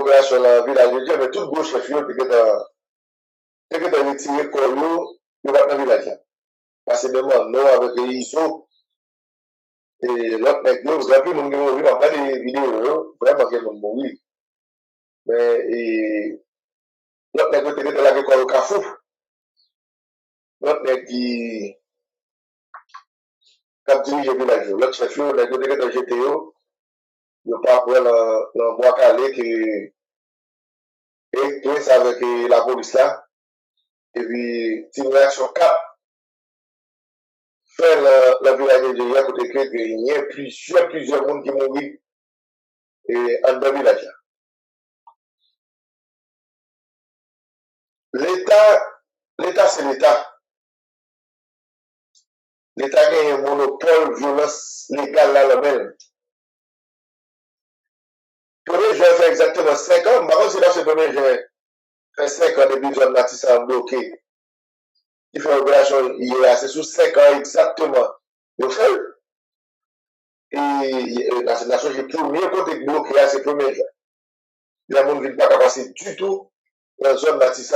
opération dans le village de Dieu, mais tout gros chef, t'es que t'as retiré Koyo, il va dans le village. Parce que demain, nous, avec les ISO, et l'autre mec, vous avez vu, nous avons vu, on a des vidéos, vraiment, qui ont mouru. Mais, l'autre mec, t'es que t'as la Koyo Kafou. L'autre mec qui dirige le village. L'autre chef, il a dit que t'as GTO, il n'y a pas pour le bois calé qui est avec la police là. Et puis, si une réaction 4, faire le village de Dieu, à côté que il y a plusieurs monde qui mourent et en deux villages. L'État, c'est l'État. L'État a un monopole, violence légale là, le même. Premier juin fait exactement 5 ans. Par contre, c'est là ce premier juin fait 5 ans depuis que John Matisse a bloqué. Il fait l'opération hier, c'est sous 5 ans exactement. Il fait. Et la nation, j'ai premier côté bloqué, c'est le premier juin. Il y a monde qui ne pas passer du tout dans la zone Matisse.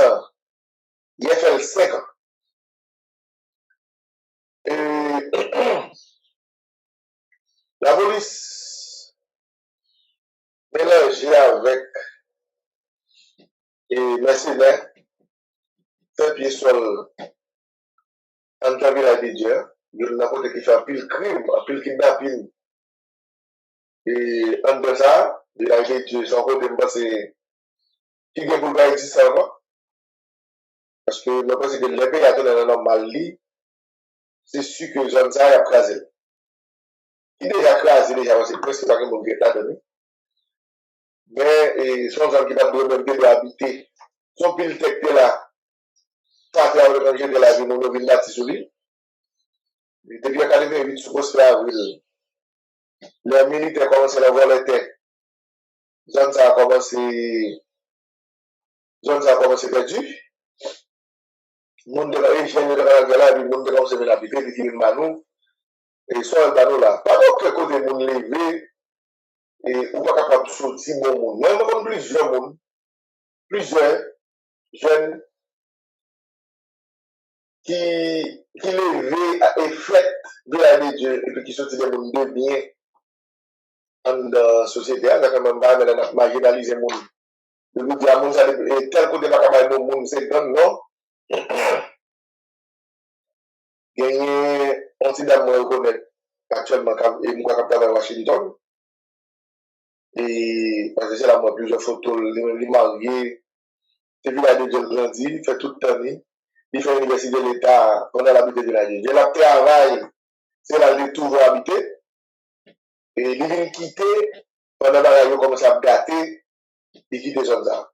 Il a fait 5 ans. Et la police mélangée avec et mercenaires fait pied sur en village de Dieu. Il y a n'importe qui fait un pile crime, un pile kidnapping. Et en de ça, il a été son côté, c'est qui est pour pas exister encore. Parce que je pense que les pays à dans la normalité, c'est sûr que Jean ça a crasé. Il déjà crasé déjà, c'est presque pas que mon gars t'a donné. Mais son gens qui n'a pas de habiter, son pile tête là, pas faire le danger de la vie, nous ville là, sur lui. Depuis qu'elle est venue sur poste là, les militaires commencent à voir les terres. Jean ça a commencé perdu. Monde de la région de la guerre, le monde de la semaine habité, qui est manou, et soit le manou là. Pas que côté monde levé, et ou pas capable de sortir mon monde. Mais on a plusieurs monde, plusieurs jeunes qui levé et fait de la Dieu, et puis qui sortent des mondes de bien en la société, on a quand même pas marginalisé le monde. Le monde de la monde, et tel côté pas capable de monde, c'est bon, non? Gagné un petit dame reconnaître actuellement et moi capable à Washington et parce que c'est là moi plusieurs photos les mariés c'est vu la de Dieu grandi il fait toute l'année il fait l'université de l'État pendant l'habité de la vie il a travail c'est là il est toujours habité et il vient quitter pendant la radio commence à gâter il quitte son ça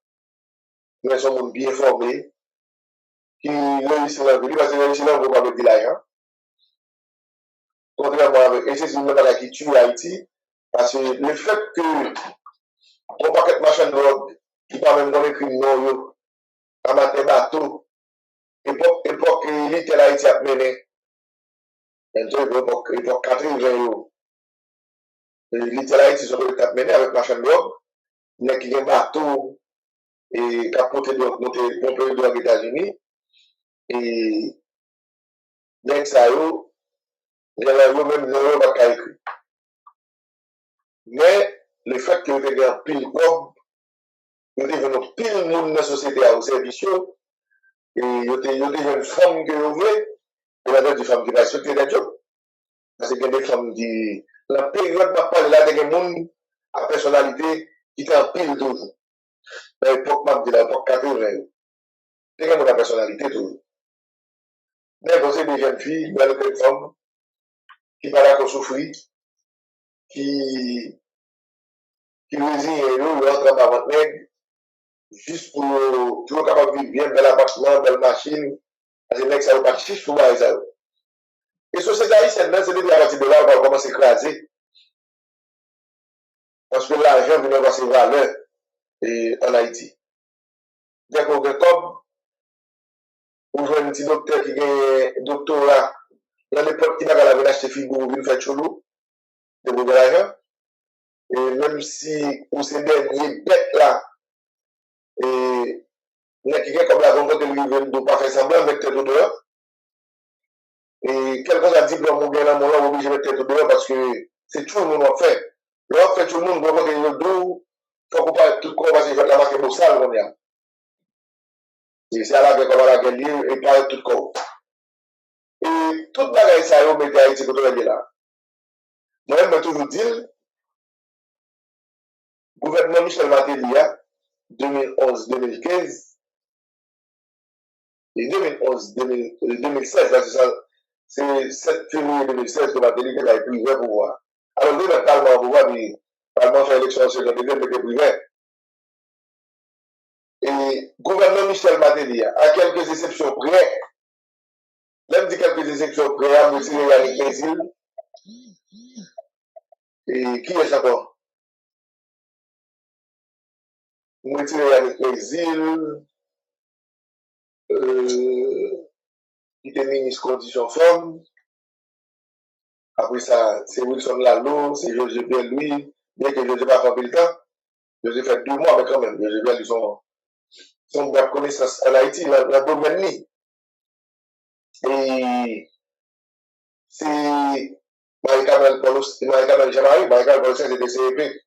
mais son monde bien formé qui réussit dans la vie parce que réussit dans le gouvernement de l'argent contrairement avec, et c'est une chose qui tue Haïti, parce que le fait que on paquet de machin de drogue, qui pas même dans les criminels, à matin bateau, époque littéral Haïti a mené, époque 80, littéral Haïti sont mené avec machin de drogue, mais qui a un bateau, et qui a porté de drogue aux États-Unis, et donc ça, il y a même zéro pas écrit. Mais le fait que vous ayez un pile probe, vous avez un pile monde dans la société à au service, et vous avez une femme que vous voulez, vous avez des femmes qui vont sauter des jobs. Parce qu'il y a des femmes qui, la période n'a pas là, il y a des gens à personnalité qui est en pile toujours. Dans l'époque, de l'époque 80, il y a des personnalité toujours. Mais vous avez des jeunes filles, vous avez des femmes qui parlent à souffrir, qui résignent, ils rentrent dans votre nègre, juste pour toujours capable de vivre bien, bel appartement, belle machine, parce que les mecs, ça va pas chiche pour moi, ça. Et sur ces haïtiennes, c'est depuis à partir de là, on va commencer à écraser. Parce que l'argent vient avoir ses valeurs en Haïti. Dès qu'on est comme, on voit un petit docteur qui a un doctorat, dans l'époque qui n'a pas la acheter figure, il fait chelou, de l'argent. Et même si on s'est dernier bête là, Et quelqu'un comme la rencontre de lui ne doit pas faire semblant, mettre tête au dehors. Et quelqu'un a dit que mon gars là, mon là, obligé de mettre tête au dehors parce que c'est tout le monde a fait. Là, fait tout le monde, on va dire le dos, faut qu'on parle tout le monde parce qu'il fait la marque pour ça, on est. Et c'est à la guerre comme à la guerre, et pas tout le corps. Et toute bagaille ça, on met à Haïti pour tout là. Moi-même, je toujours dire, le gouvernement Michel Martelly, 2011-2015, et 2011-2016, c'est 7 février 2016 que Martelly a pris le pouvoir. Alors, nous, le Parlement au pouvoir, mais le Parlement fait élection en seconde, mais il était privé. Et le gouvernement Michel Martelly, à quelques exceptions près, même dit quelques exceptions près, à retirer Yannick Mézil. Et qui est ça encore? Retirer Yannick Mézil, qui était ministre condition forme. Après ça, c'est Wilson Lalo, c'est José Pierre Louis, bien que José pas fait le temps. José fait 2 mois, mais quand même, José Pierre Louis son bonne connaissance en Haïti, dans le domaine. Et c'est Marie-Camille Jean-Marie, Marie-Camille Paul c'était CEP.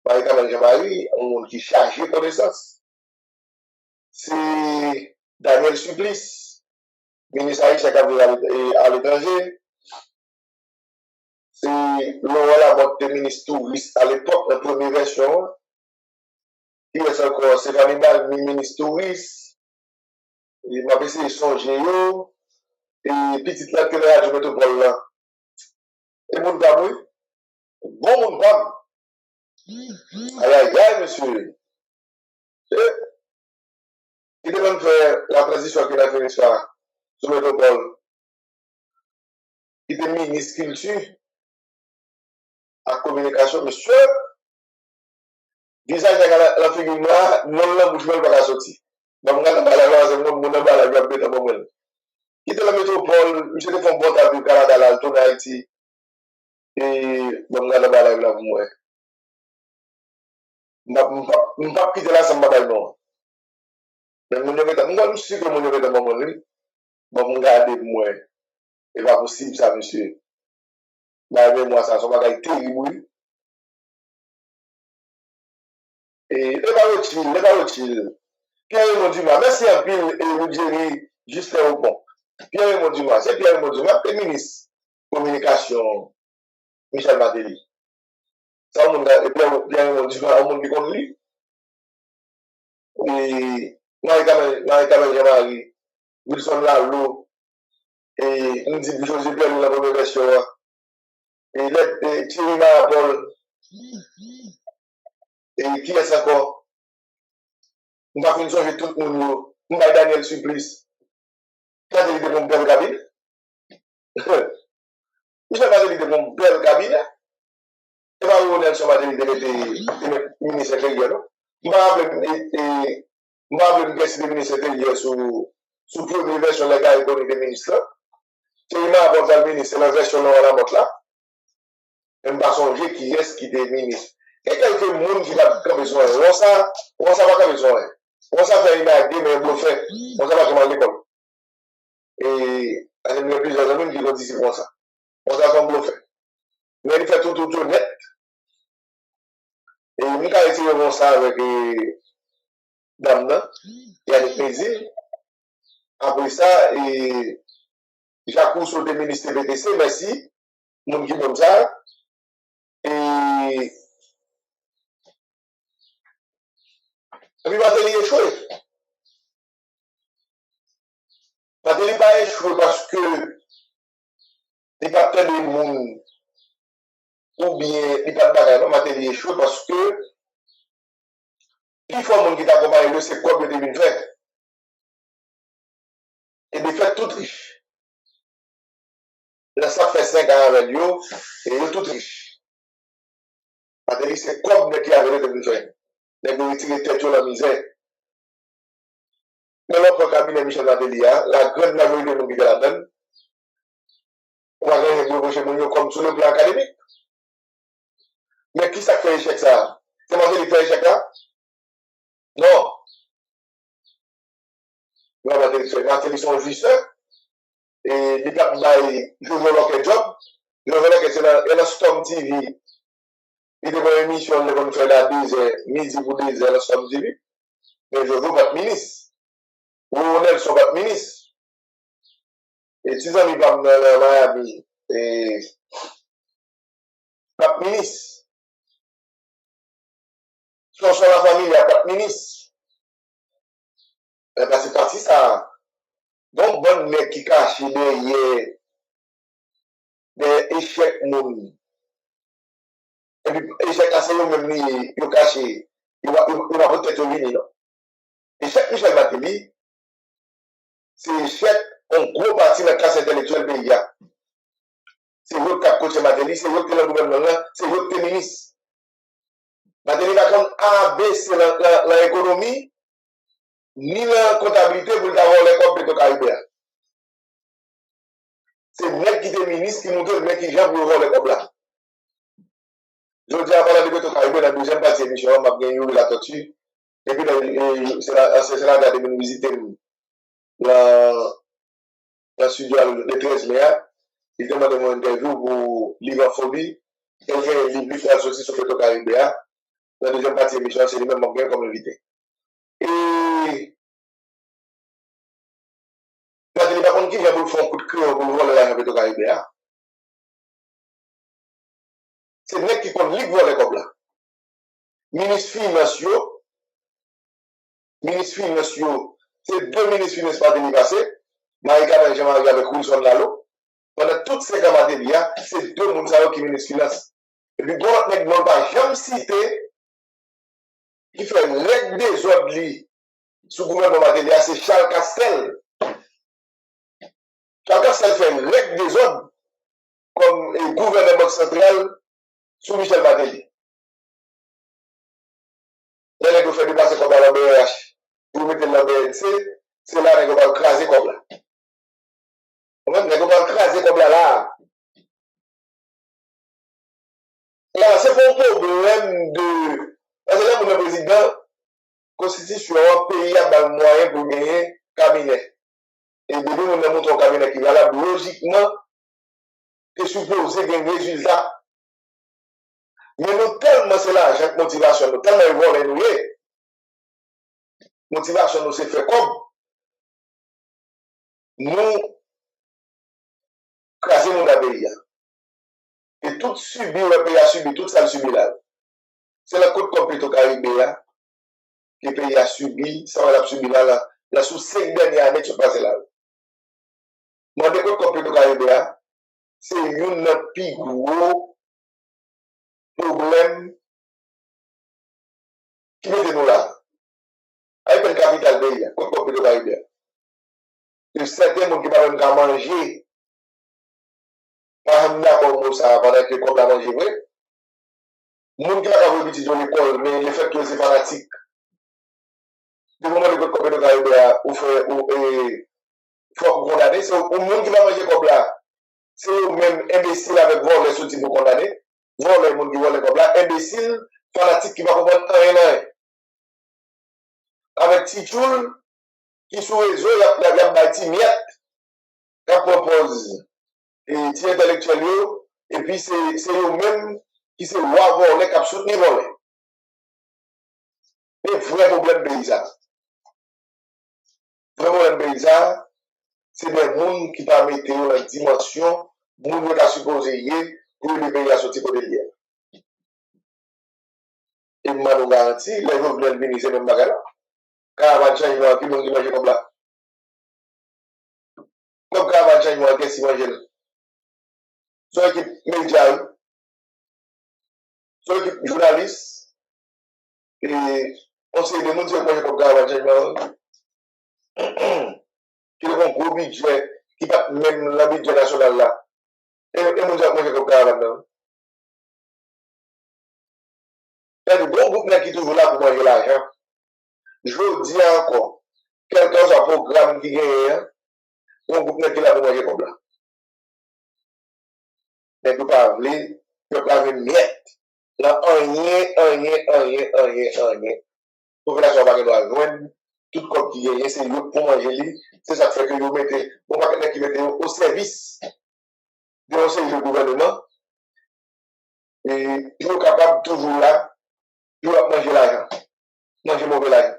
Marie-Camille Jean-Marie, on qui chargé connaissance. C'est Daniel Suplice, ministre haïtien à l'étranger. C'est Laurent Lamotte, ministre touriste à l'époque, la première version. Il y a encore Stéphanie Bal, ministre touriste. Il m'a passé son géo. Et petite lettre que la métropole là. Et mon dame, oui. Bon, mon dame. Aïe, aïe, aïe, monsieur. Il devait faire la transition qu'il a fait ça sur métropole. Il était ministre culture à communication, monsieur. Visage de la figure noire, non la bouche même pas sortir. Donc, on a la loi, c'est mon nom, la loi, c'est mon nom. Il était la métropole, monsieur te fait un bon tableau, Canada, là, tout Haïti. Et, donc, on a la loi, là, pour moi. Je ne pas quitter là sans bataille, non. Mais je suis sûr que mon nom est dans mon moment. Bon, je regarde pour moi. C'est pas possible, ça, monsieur. Mais moi, ça, c'est un bagage terrible. Et, les pas chill. Pierre-Raymond Dumas, merci un peu, et Ruggieri, Justin Aubon. Pierre-Raymond Dumas, c'est Pierre-Raymond Dumas, le ministre communication, Michel Martelly. Ça, on a Pierre-Raymond Dumas, on a dit lui. Et Marie-Camille Jean-Marie, Wilson Lalo, et on dit José Pierre la première version, et Thierry Marapol, et qui est ça encore? On va finir changer tout le monde, on va Daniel Suplice. Quand il était mon bel cabinet, Michel Martelly était mon bel cabinet. Et pas où Nelson Martelly était ministre intérieur, non? Je me rappelle que le ministre intérieur sous première version légale économique des ministres. C'est il m'a apporté le ministre, c'est la version non à la motte là. Je ne pas songer qui est qui était ministre. Et quelques monde qui n'a pas besoin. On ça pas besoin. On ça fait une idée, mais on fait. On ça pas comment l'école. Et il y a plusieurs amis qui ont dit c'est comme ça. On ça comme fait. Mais il fait tout net. Et nous avons essayé de faire ça avec Dame, il y a des plaisirs. Après ça, et j'accouche sur le ministre BTC, merci, mon qui comme ça. Et puis, Matéli échoué. Matéli pas échoué parce que les capteurs du monde, ou bien les pas de bagaille, non, Matéli échoué parce que il faut un monde qui t'accompagne, le c'est quoi que 2020. Et de fait tout riche. Là, ça fait 5 ans avec lui, et il est tout riche. Matéli, c'est comme qui avait 2020. Les gens qui tête sur la misère. Dans notre cabinet Michel Matéli, la grande majorité de nos qui la donne, on va gagner comme sur le plan académique. Mais qui ça fait échec ça? C'est Matéli qui fait échec là? Non. Martelly son jouisseur, et il a bail Jojo Locke job. Jojo Locke c'est dans Storm TV. Il y a une émission, il va faire la 10h, midi pour 10h, dans Storm TV. Mais Jojo va être ministre. Ou Nelson va être ministre. Et si amis va dans Miami, et pas de ministre. Sur la famille, il n'y a pas de ministre. C'est parti ça. Donc, bon mec qui cache derrière des échecs moun. Et puis, échec assez même ni, il cache, il va peut-être venir, non? Échec Michel Martelly, c'est échec en gros partie de la classe intellectuelle pays. C'est l'autre qui a coaché Martelly, c'est l'autre qui est le gouvernement, c'est l'autre qui est ministre. Martelly va comme ABC l'économie, ni la comptabilité pour avoir les comptes de Caribéa. C'est le mec qui est ministre qui nous donne le mec qui vient pour avoir les comptes là. Je dis avant la début au Caribéa, la deuxième partie de l'émission, on m'a eu la tortue. Et puis, c'est là que nous visiter la studio le 13 mai. Il demande mon interview pour Livaphobie. Quelqu'un est plus fort aussi sur le Caribéa. La deuxième partie de l'émission, c'est lui-même bien comme invité. Et Nathalie, par contre, qui vient pour faire un coup de cœur pour voler l'argent de Caribéa? C'est le mec qui compte ligue voler comme là. Ministre financier, c'est deux ministres financiers par délivré. Marie-Carmen Jean-Marie avec Wilson Lalo. Pendant toutes ces camarades, c'est deux personnes qui ministres finance. Et puis, bon, mec, non pas jamais cité, qui fait règle des ordres sous le gouvernement Matélia, c'est Charles Castel. Charles Castel fait règle des ordres comme gouvernement central sous Michel Matéli. Là, les fait dépasser comme dans la BRH, pour mettre dans la BNC, c'est là qu'on va écraser comme là. Même qu'on va écraser comme là. Là, c'est pas un problème de. Parce que là, pour le président, constitution un pays a dans le moyen pour gagner cabinet. Et depuis nous montrons un cabinet qui va là, logiquement, que supposé gagner résultat. Mais nous, tellement c'est là, chaque motivation, nous, tellement ils vont nous motivation nous c'est fait comme nous craser mon pays. Et tout subi, le pays a subi, tout ça le subi là. C'est la côte complète au Caraïbe que le pays a subi, ça va subi là, là, sous 5 dernières années, tu passes là. Moi, des côtes complètes au Caraïbe, c'est une plus gros problème qui met nous là. Avec une capitale pays, côte complète au Caraïbe. Et certains gens qui ne peuvent pas manger, pas d'accord ça pendant que comme la manger vrai. Moun qui va avoir étudié à l'école, mais le fait que c'est fanatique. Du moment où le de Caraïbe ou faut condamner, c'est au monde qui va manger comme là. C'est au même imbécile avec vol les sous-types pour condamner. Vol les monde qui vole comme là. Imbécile, fanatique qui va comprendre rien. Avec Tichoul, qui sous réseau, il y a bâti miette, qui propose et ti intellectuel, et puis c'est eux-mêmes qui se voient voler, qui soutenir voler. Mais vrai problème paysan. Vrai problème paysan, c'est des gens qui va mettre en dimension, gens qui va supposer pour le pays à sortir de l'hier. Et moi, nous garantis, les gens veulent venir, c'est même bagarre. Caravane changement, qui mange comme là. Comme caravane changement, qu'est-ce qu'ils mangent? Soit équipe média, soit équipe journaliste, et on sait des gens qui mangent comme caravane changement. Qui a un gros budget, qui n'a même la budget national là. Et nous avons comme caravane. Il y a des bons groupes qui sont toujours là pour manger l'argent. Je veux dire encore, quelqu'un a un programme qui gagne, un groupe qui est là pour manger comme là. Mais il ne peut pas appeler, il ne peut pas avoir miette. Là, rien. Population va nous joindre, tout comme qui gagne, c'est eux pour manger lui. C'est ça qui fait que vous mettez, on va quelqu'un qui mettez au service de le gouvernement. Et ils sont capables toujours là, toujours manger l'argent, manger mauvais l'argent.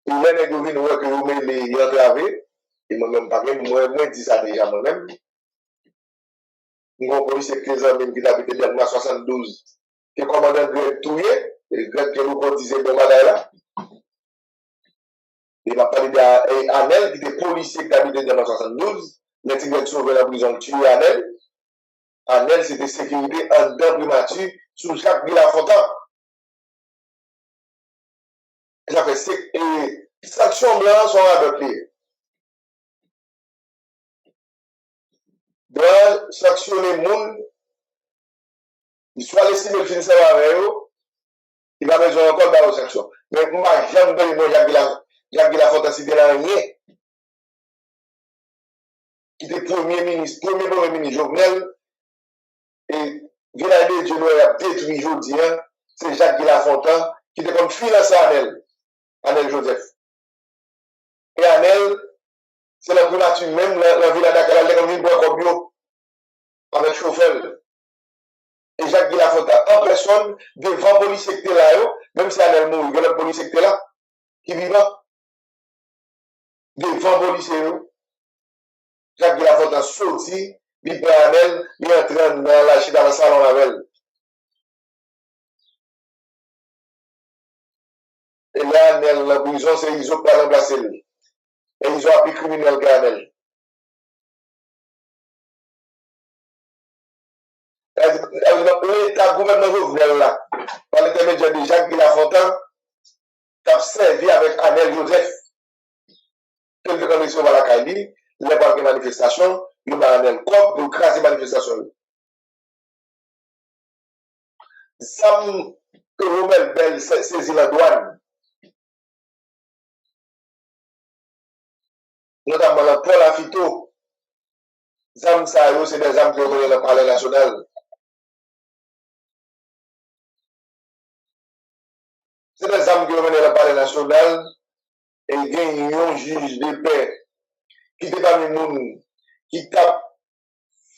Et là, les gouvernements que vous mettez les entraver, et moi-même, pas même, moi, dis ça déjà moi-même. Mon policier 15 ans, même qui habite dans le 72, qui est commandant de Greg Touye, et Greg qui nous disait de Madaï là. Il m'a parlé d'Anel, qui était policier qui habitait dans le 72, les tigres sauvé la prison, tué Anel. Anel, c'était sécurité en deux primature sous Jacques Villafontaine. Ça fait sanctions blanches sont adoptées. Doit sanctionner le monde, soit les civils finissent avec eux, il va besoin encore de sanctions. Mais moi, j'aime bien le Jacques Villafontaine, c'était là rien. Qui était premier ministre Jovenel, et Villadé Dieu a détruit aujourd'hui, c'est Jacques Villafontaine, qui était comme financé Anel Joseph. Et Anel, c'est la primature même, la ville à Dakar, elle est comme une boîte bio, avec chauffeur. Et Jacques Villafontaine, en personne, devant le policier qui était là, même si Anel mourit, il y a le policier qui était là, qui vivant, devant le policier, Jacques Villafontaine sorti, il prend Anel, il entre dans le salon avec elle. Et là, la prison, c'est ils ont pas remplacé lui. Et ils ont appris criminel Ganel. L'État gouvernement Jovenel là, par l'intermédiaire de Jacques Villafontaine, a servi avec Anel Joseph. Quelques conditions à la Kaili, les banques de manifestation, il a Anel Coq pour craser manifestation. Sam Romel Bell saisit la douane. Notamment le Paul Afito. Zam Sayo, c'est des âmes qui ont donné le palais national. C'est des âmes qui ont mené le palais national et il y a un juge de paix qui était parmi nous, qui t'a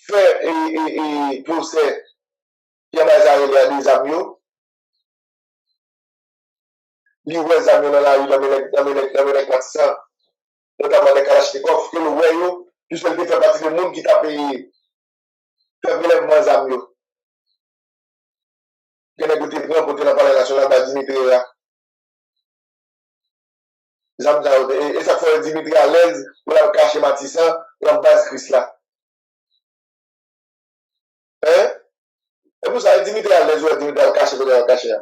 fait et procès qui a des amis. Il y a des amis dans la rue, dans les partisans, notamment les Kalachnikov, que le voyou, juste le fait partie du monde qui t'a payé, fait prélèvement des amis. Il y a des gens qui prennent pour le palais national de Dimitri là. Et ça fait Dimitri à l'aise pour la cacher Matissan, pour la base Christ là. Hein? Et pour ça, Dimitri à l'aise, Dimitri à le cacher, pour le cacher.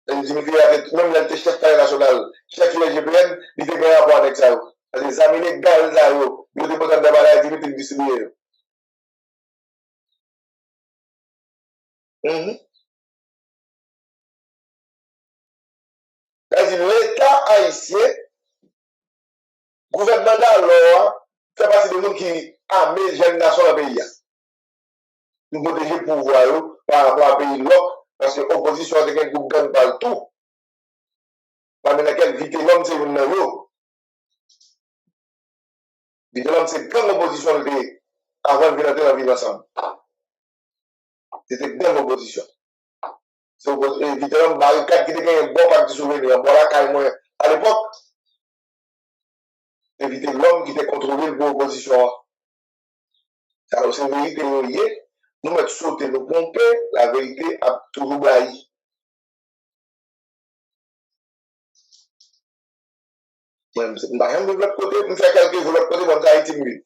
Dimitri a fait, même le chef palais national, chef de l'EGPN, il était bien rapport avec ça. Les amis légaux, là, ils étaient pas dans le balai, Dimitri distribué. C'est-à-dire, l'État haïtien, gouvernement d'alors, fait partie des gens qui arment les jeunes nations dans le pays. Nous protéger le pouvoir par rapport à pays l'autre, parce que l'opposition a des groupes gagnent partout. Parmi lesquels vite l'homme, c'est une nouveau. Vite l'homme, c'est quand l'opposition avant de venir vivre ensemble. C'était dans l'opposition. C'est vite l'homme, barricade qui était un bon parti souvenir, bon la caille à l'époque. Éviter l'homme qui était contrôlé pour l'opposition. Ça, c'est une vérité liée. Nous mettons sauter, nous pomper, la vérité a toujours bailli. Même, par exemple, de l'autre côté, nous faisons quelque chose de l'autre côté, on a Haïti mieux.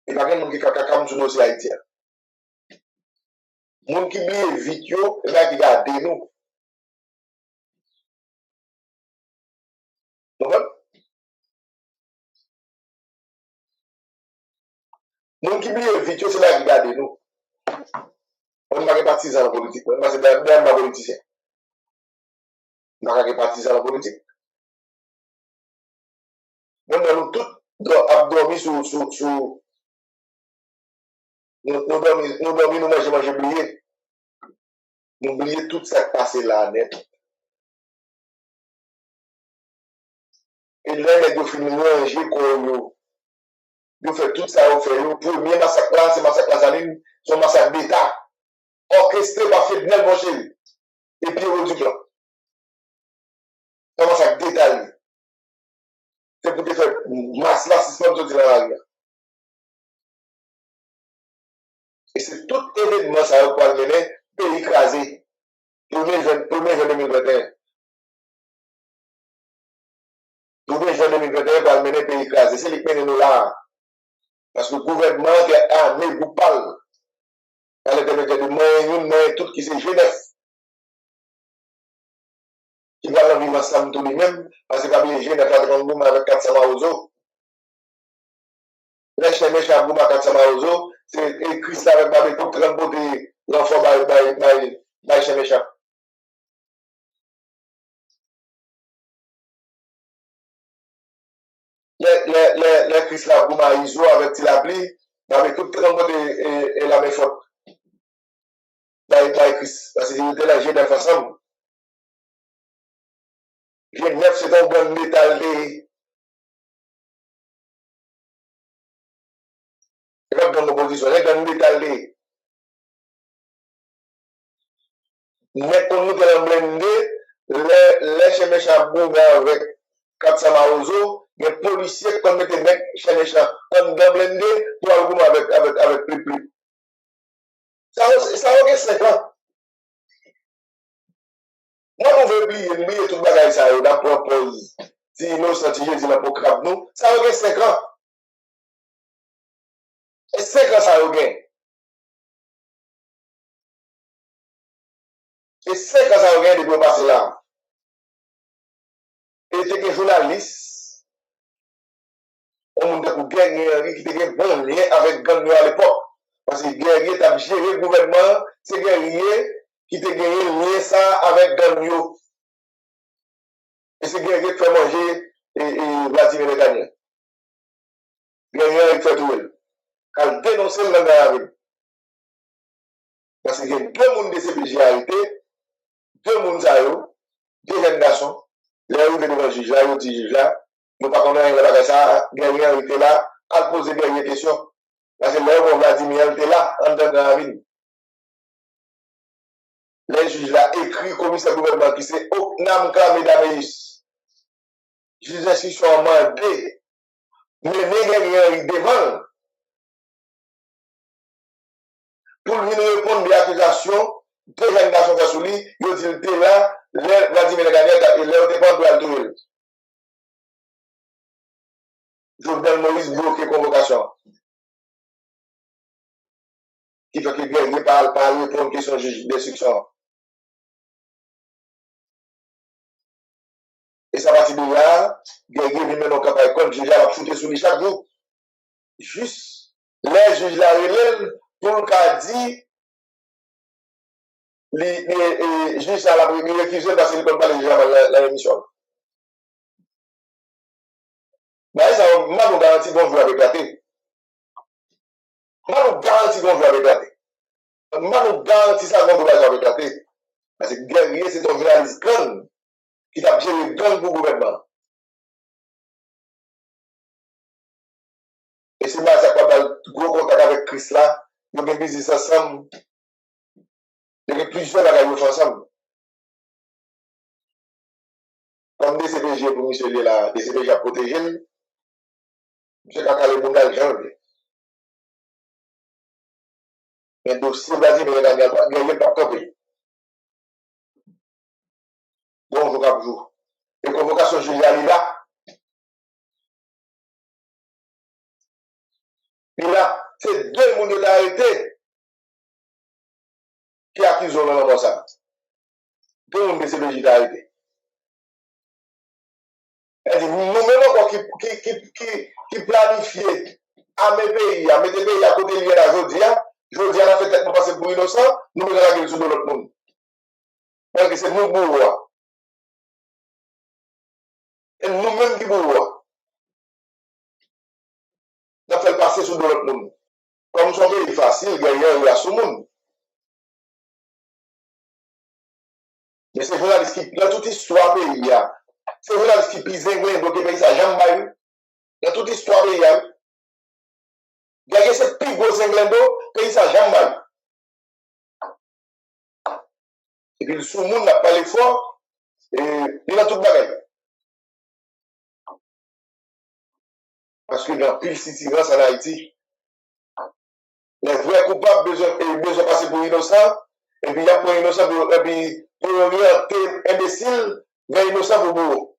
Et par exemple, qui a comme nous aussi Haïti. Moun qui bien vite, et là, qui garde nous. Moun qui bien vite, c'est là qui garde nous. On n'a pas de partisans dans la politique, on n'a pas de politicien. On n'a pas de partisans dans la politique. Même nous tous abdominés sous nous dormons, nous manger bouillir. N'oubliez tout ça qui passe là net. Et là, les deux films manger comme nous fait tout ça, on fait le premier massacre là, c'est massacre la Saline, son massacre d'État, orchestré par Ferdinand Monchel et Pierrot Duclan. C'est un massacre d'État. C'est pour te faire masse là, si c'est pas dans la guerre. Et c'est tout événement ça va pas mener, pays écrasé. Premier juin 2021. Premier juin 2021 va mener pays écrasé. C'est les pays nous là. Parce que le gouvernement qui a armé, vous parle. Dans les déménagements de moyens, tout qui c'est Genève. Qui va vivre ensemble tout lui-même. Parce que les Genève, la grande avec 400 maozo. Les chemins Chabouma 400 maozo, c'est écrit ça avec Babé pour 30 beauté, l'enfant by chemins Chab. Les Chris Labouma Iso avec Tilapli, avec tout 30 beauté et la même faute. By Chris. Parce que c'était la Genève ensemble. Genève, c'est un bon métal. C'est pas dans l'opposition, c'est un métal. Mais comme nous avons blindé, les chemins Chabouma avec 400 maozo, les policiers comme mettent les chemins Chabouma, comme dans blindé, pour aller avec plus. Ça a 5 ans. Moi, on veut oublier tout le bagage, ça, on a propose. Si nous sentons, je dis, la pour crabe, nous, ça a 5 ans. Et 5 ans, ça a gagné. Et 5 ans, ça a gagné depuis passer là. Et c'est que journaliste, on a pour gagner, qui était bon lien avec Gagné à l'époque. Parce que Guerrier t'a géré le gouvernement, c'est Guerrier qui t'a gagné lien ça avec Gagné. Et c'est Guerrier qui fait manger et Vladimir Gagné. Gagné il fait tout. Quand il dénonce le langage, parce qu'il y a deux mondes de CPJ arrêtés, deux mondes deux générations, les où devant le juge là, le petit juge là, nous pas connaître rien de ça, Gagné était là, à poser des questions. Parce que là où Vladimir était là, en dedans dans la ville. Les juges là écrit commissaire gouvernement qui c'est Oknamka Medameis. Juge d'instruction en mandé, mais les devant pour lui répondre à l'accusations, deux générations de Souli, ils ont dit là, Vladimir Gagnette et leur dépend de l'altouille. Jovenel Moïse bloqué convocation. Qui fait que Guerrier parle répondre aux questions juge d'instruction. Et ça va de là, Guerrier vient maintenant en campagne contre juge à foutre sous lui chaque jour. Juste, les juges la relèvent pour le cas dit, les juges à la première récusé parce qu'ils ne peuvent pas les juger la émission. Mais ça, moi, nous garantis qu'on joue avec la tête. Moi, nous garantis qu'on joue avec la tête. Moi, nous garantis ça qu'on joue avec la tête. Parce que Guerrier, c'est un journaliste gang qui t'a géré gang pour le gouvernement. Et c'est moi, ça va avoir gros contact avec Chris là, nous avons business ensemble. Il y a plusieurs bagages ensemble. Comme des CPG pour M. là, des CPG à protéger, M. Kaka le monde d'argent. Mais le dossier Vladimir il n'y a pas campé. Bon, jour à jour. Les convocations juge là. Et là, c'est deux mondes d'arrêté qui accusent le ça. Deux mondes de CPJ d'arrêté. Nous-mêmes qui planifions à mes pays, à mes pays à côté de la Jodia, Jodia a fait tête nous passer pour innocent, nous mettons la gueule sur l'autre monde. Parce que c'est nous bourgeois. Et nous-mêmes qui bourgeois. Nous fait passer sur l'autre monde. Comme son pays facile, gagnant, il y a ce monde. Mais c'est journaliste qui, dans toute histoire pays, c'est journaliste qui pise anglais, bloqué pays, ça jamais pas. Dans toute histoire pays, gagner ce plus gros anglais, pays, ça jamais pas. Et puis le sous-monde n'a pas l'effort, et il a tout bagage. Parce que dans pile citoyens en Haïti, les vrais coupables besoin de passer pour innocents, et puis il y a pour innocent, et puis pour orienter imbécile vers innocent pour bourreau.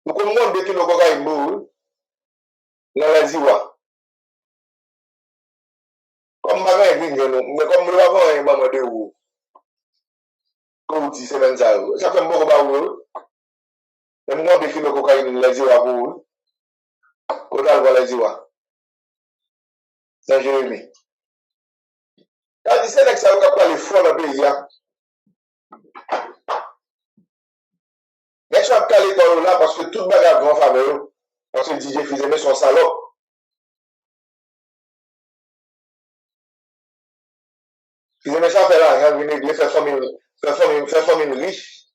Nous commençons de le cocaïne bourreau dans la Ziwa. Comme bagage est venu, mais comme nous avons un maman de vous, comme vous dites, c'est même ça. Ça fait beaucoup de vous. Et moi, je le cocaïne dans la Ziwa pour vous. Kotal dans la Ziwa. Saint Jérémy. Quand il sait que ça va pas les fonds dans le pays, mais je vais caler l'école là parce que tout bagage va en faveur. Parce que DJ Fizeme son salope. Fizeme ça fait l'argent, il fait famille riche,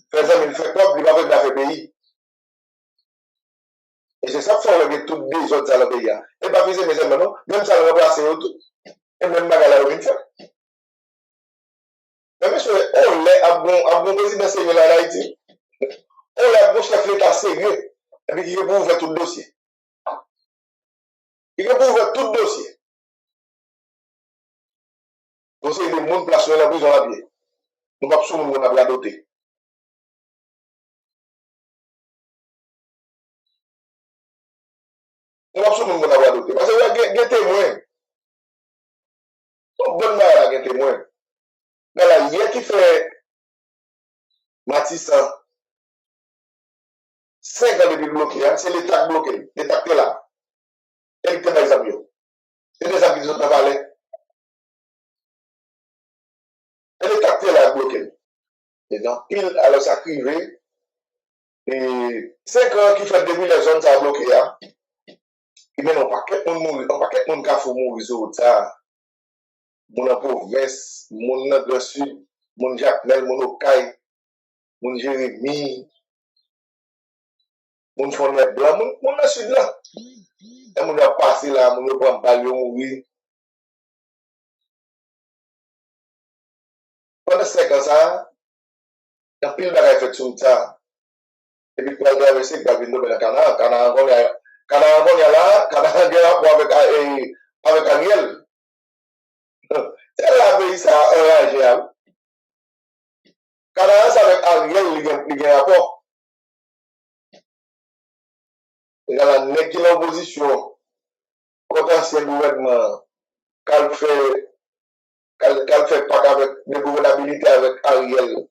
fait propre, il va faire dans le pays. Et c'est ça qu'il faut que toutes les autres dans le pays. Et pas Fizeme ça maintenant, même ça le remplace tout. Et même bagage là, il fait. Mais monsieur, on est à bon président sérieux là en Haïti. On est à bon chef l'État sérieux. Et puis il est pour ouvrir tout le dossier. Il est pour ouvrir tout le dossier. Donc c'est des gens placés dans la prison à pied. Nous ne pouvons pas nous adopter. Nous ne pouvons pas nous adopter. Parce qu'il y a des témoins. Donc bonne mère a des témoins. Mais là, il y a qui fait Matisse 5 ans depuis bloqué, c'est l'État bloqué. L'État qui est là. Et il est dans les avions. C'est des amis qui sont travaillés. Et l'État qui est là bloqué. Et donc, il a le sacrifié. Et 5 ans qui fait depuis les zones à bloquer, il met un paquet de monde qui a fait mourir sur ça. Mon en province, mon dans le sud, mon Jacmel, mon Okaï, mon Jérémy, mon Fonnet Blanc, mon dans le sud là. Et mon a passé là, mon a pas mourir. Pendant 5 ans, ça, il y a pile de choses fait sur ça. Et puis, quand il y a traversé, il y a une nouvelle Canada. Canada, il y a là, Canada, il y a avec Ariel. C'est la pays, ça a enragé. Canada, c'est avec Ariel, il y a rapport. Il y a la nègre qui est en opposition contre l'ancien gouvernement, qu'elle fait pas avec de gouvernabilité avec Ariel,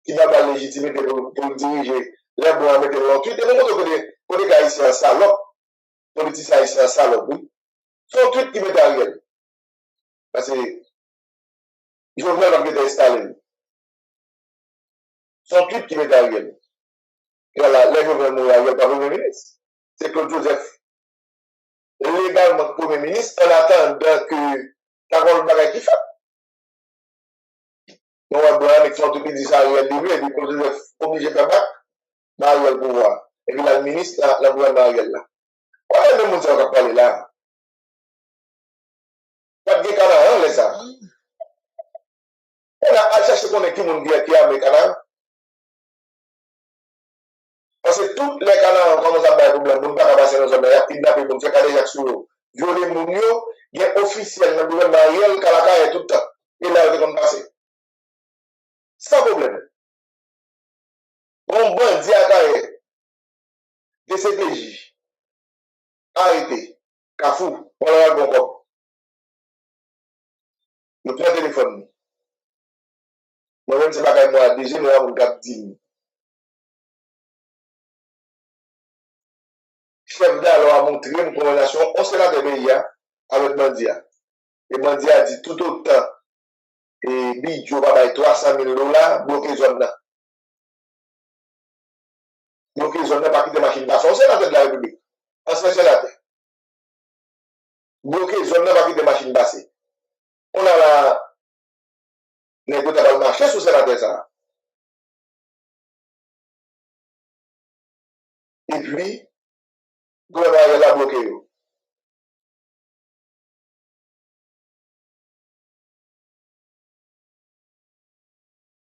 qui n'a pas de légitimité pour diriger les blancs avec l'autre. Et nous montrons que les gars ici en salope, les politiciens ici en salope, oui. Son tweet qui met Ariel. Parce que je veux voir l'homme qui est installé. Son tweet qui met Ariel. Et voilà, les gouvernements Ariel, pas premier ministre. C'est Claude Joseph. Légalement premier ministre, en attendant que Carole Bagay qui fait. Nous avons besoin avec son tout qui dit ça Ariel libre, et puis Claude Joseph obligé de faire bac, Ariel pouvoir. Et puis le ministre, la gouvernement Ariel là. Ouais, même monde qui va parler là. Pas de Canada, on laisse ça. On a cherché qu'on est qui monde qui a Canada. Parce que tous les Canadiens commencent à faire des problèmes, nous ne pouvons pas passer dans les hommes, il y a kidnappé, nous faisons des actions, violer Mounio, il y a officiel dans le gouvernement Ariel, Kalaka est tout le temps. Il a été comme passé. Sans problème. Bon bandit à Kaye, DCPJ, arrêté, Kafou, on a le bon corps. Nous prenons le téléphone. Moi-même, c'est pas comme moi, déjà, nous avons le cap 10. Chef d'Allo a montré une corrélation au Sénat des pays avec Bandia. Et Bandia a dit tout autant, et Bidjo va payer 300 000 $, bloquer zone là. Bloquer zone là, pas quitter machine basse. On sénateur de la République. Ancien sénateur. Bloquer zone là, pas quitter machine basse. On a la négociation dans le marché sous sénateur ça. Et puis, le gouvernement a bloqué.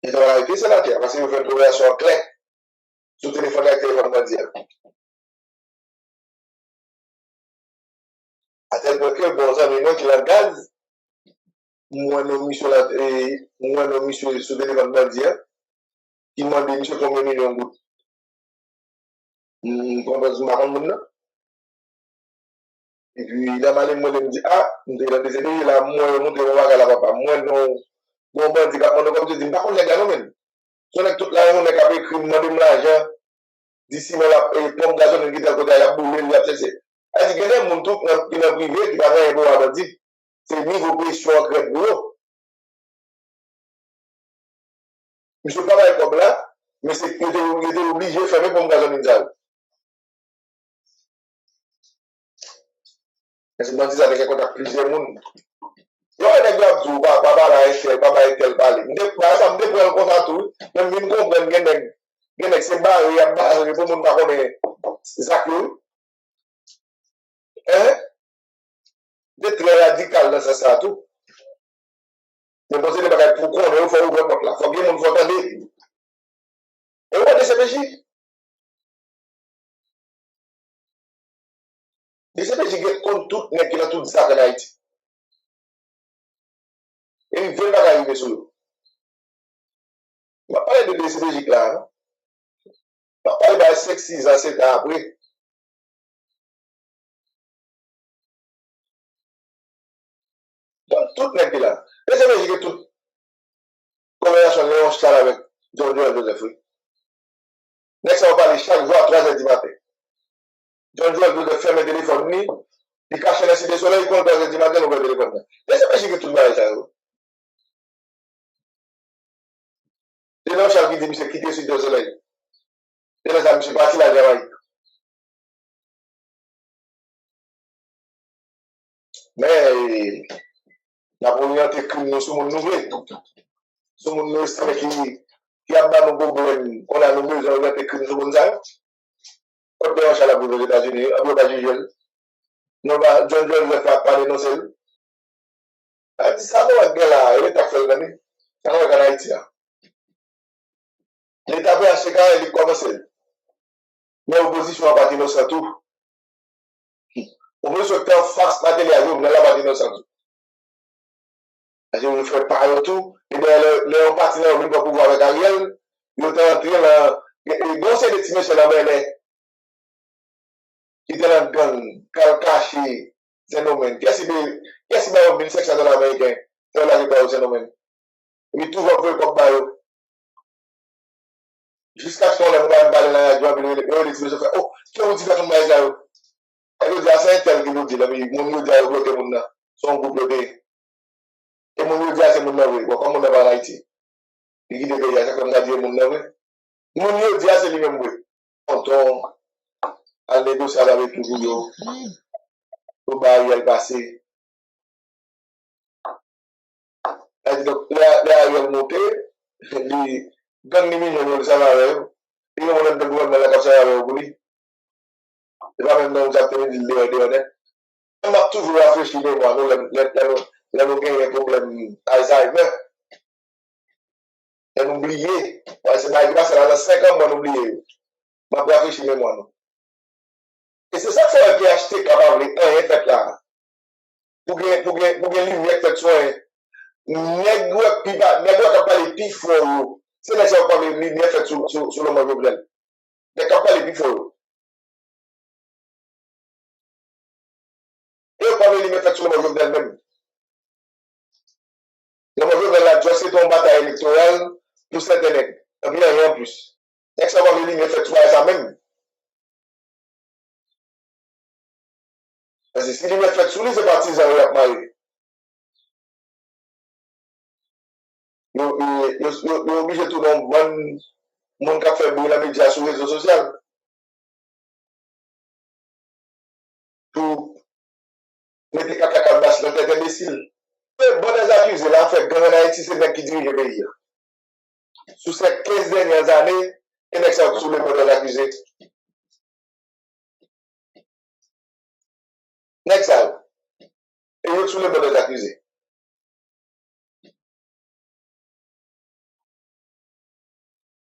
Ils ont arrêté sénateur parce qu'ils ont fait une relation claire sur le téléphone avec le téléphone mondial. À tel point que, bon, ça, maintenant qu'il a le gaz, moi, non, monsieur, sur le téléphone mondial, il m'a dit, monsieur, combien de millions de gouttes. Et puis, il a mal moi, il me dit, ah, il a des pays, là, moi, je monte, on va là, papa. Moi, non, bon, ben, dit, on a comme tu dis, par contre, les gars, non, mais, si on est toute la journée, on a écrit, demandé l'argent, d'ici, mais la pompe gazon, qui est à côté, il a boulé, il a fait, elle dit, il y a des gens qui sont privés, qui va faire un peu à dire, c'est niveau pression en crête boulot. Monsieur travaille comme là, mais c'est qu'il était obligé de fermer pompe gazon, il dit, c'est menti ça avec contact plusieurs monde. Yo ene grab zou papa la etel, papa etel pale. Ça me prend comme ça tout, même vinn comprendre gen c'est barré, y a barré pour moun pa connaît ça que hein, de très radical dans ça tout. Mais bon c'est des bagages pour connaître, il faut ouvrir porte là, faut que moun faut attendre. Et on de CPJ. De CPJ get compte tout nek qui a tout ça en Haïti. Et il veut pas arriver sur nous. On va parler de CPJ là, non? On va parler de 5-6 ans, 7 ans après. Donc, tout n'est pas là. Les CPJ qui tout conversation Léon Charles avec John Joel Joseph. Next, on va parler chaque jour à 3h du matin. John Joel Joseph ferme le téléphone, il cache la cité soleil, il compte 3h du matin, on va le téléphone. Les CPJ qui tout le monde ça. C'est Léon Charles qui dit, monsieur, quittez sur le soleil. Et là, ça, monsieur, parti la Jamaïque. Mais, Napoléon était criminel sur mon nouvel. Sur mon nouvel, c'est qui a pas nos problèmes, on a nos besoins, on a été criminel sur mon zèle. Quand Léon Charles a bougé aux États-Unis, on va juger. Non, John Joel ne fait pas dénoncer. Elle dit, ça va être là, il est à faire l'année. Ça va être en Haïti. L'État fait un chèque, il commence. Mais l'opposition n'a pas d'innocent tout. On veut sauter en face, la télé à vous, mais là, pas d'innocent tout. Parce que vous ne faites pas tout. Et bien, les partenaires veulent pas pouvoir avec Ariel. Ils ont entré dans. Et donc, c'est des petits messieurs là, qui étaient dans le gang, caché, phénomène. Qu'est-ce qui va au 1600 $ américains? C'est là qui va au phénomène. Mais tout va peu comme bail. Jusqu'à ce qu'on ait un bail dans la radio, les petits messieurs font, oh, qui ont dit faire un bail là? Et nous disons, c'est un tel qui nous dit, là, mais mon dit à bloquer mon là. Son groupe bloqué. Et mon dit à c'est mon là, oui. Comme on est en Haïti. Il dit, c'est comme ça dit mon là, oui. Mon dit à c'est lui-même, oui. Quand on a négocié avec tout le monde, le barrière passé. Donc, là, il a monté, il gagne des millions de salaires, et on a le gouvernement là, comme ça, avec lui. Et là, même dans le Japon, il est honnête. On a toujours réfléchi, moi, nous, là, nous avons un problème d'Alzheimer. Et nous oublier. C'est dans 5 ans, on oublie. On a réfléchi, moi, nous. Et c'est ça que ça va acheter capable, un fait là. Pour que lumière fait soin. Nègre qui parle les plus fort. C'est là que ça va parler lumière fait sur le monde problème. Mais quand parle les plus fort. Et on parle lumière fait sur le monde problème même. Le monde problème là, tu c'est ton bataille électorale pour certains nègres. Et puis rien en plus. Et que ça va parler lumière fait sur ça même. Parce que si lumière fait sur lui, c'est partisan de marié. Ils sont obligés de tout le monde qui fait beaucoup de médias sur les réseaux sociaux pour mettre caca dans la tête imbécile. Bon, des accusé là, en fait, gang en Haïti, c'est le qui dirige le pays. Sous ces 15 dernières années, il y a sous le modèle accusé. Next out. Et il sous le modèle accusé.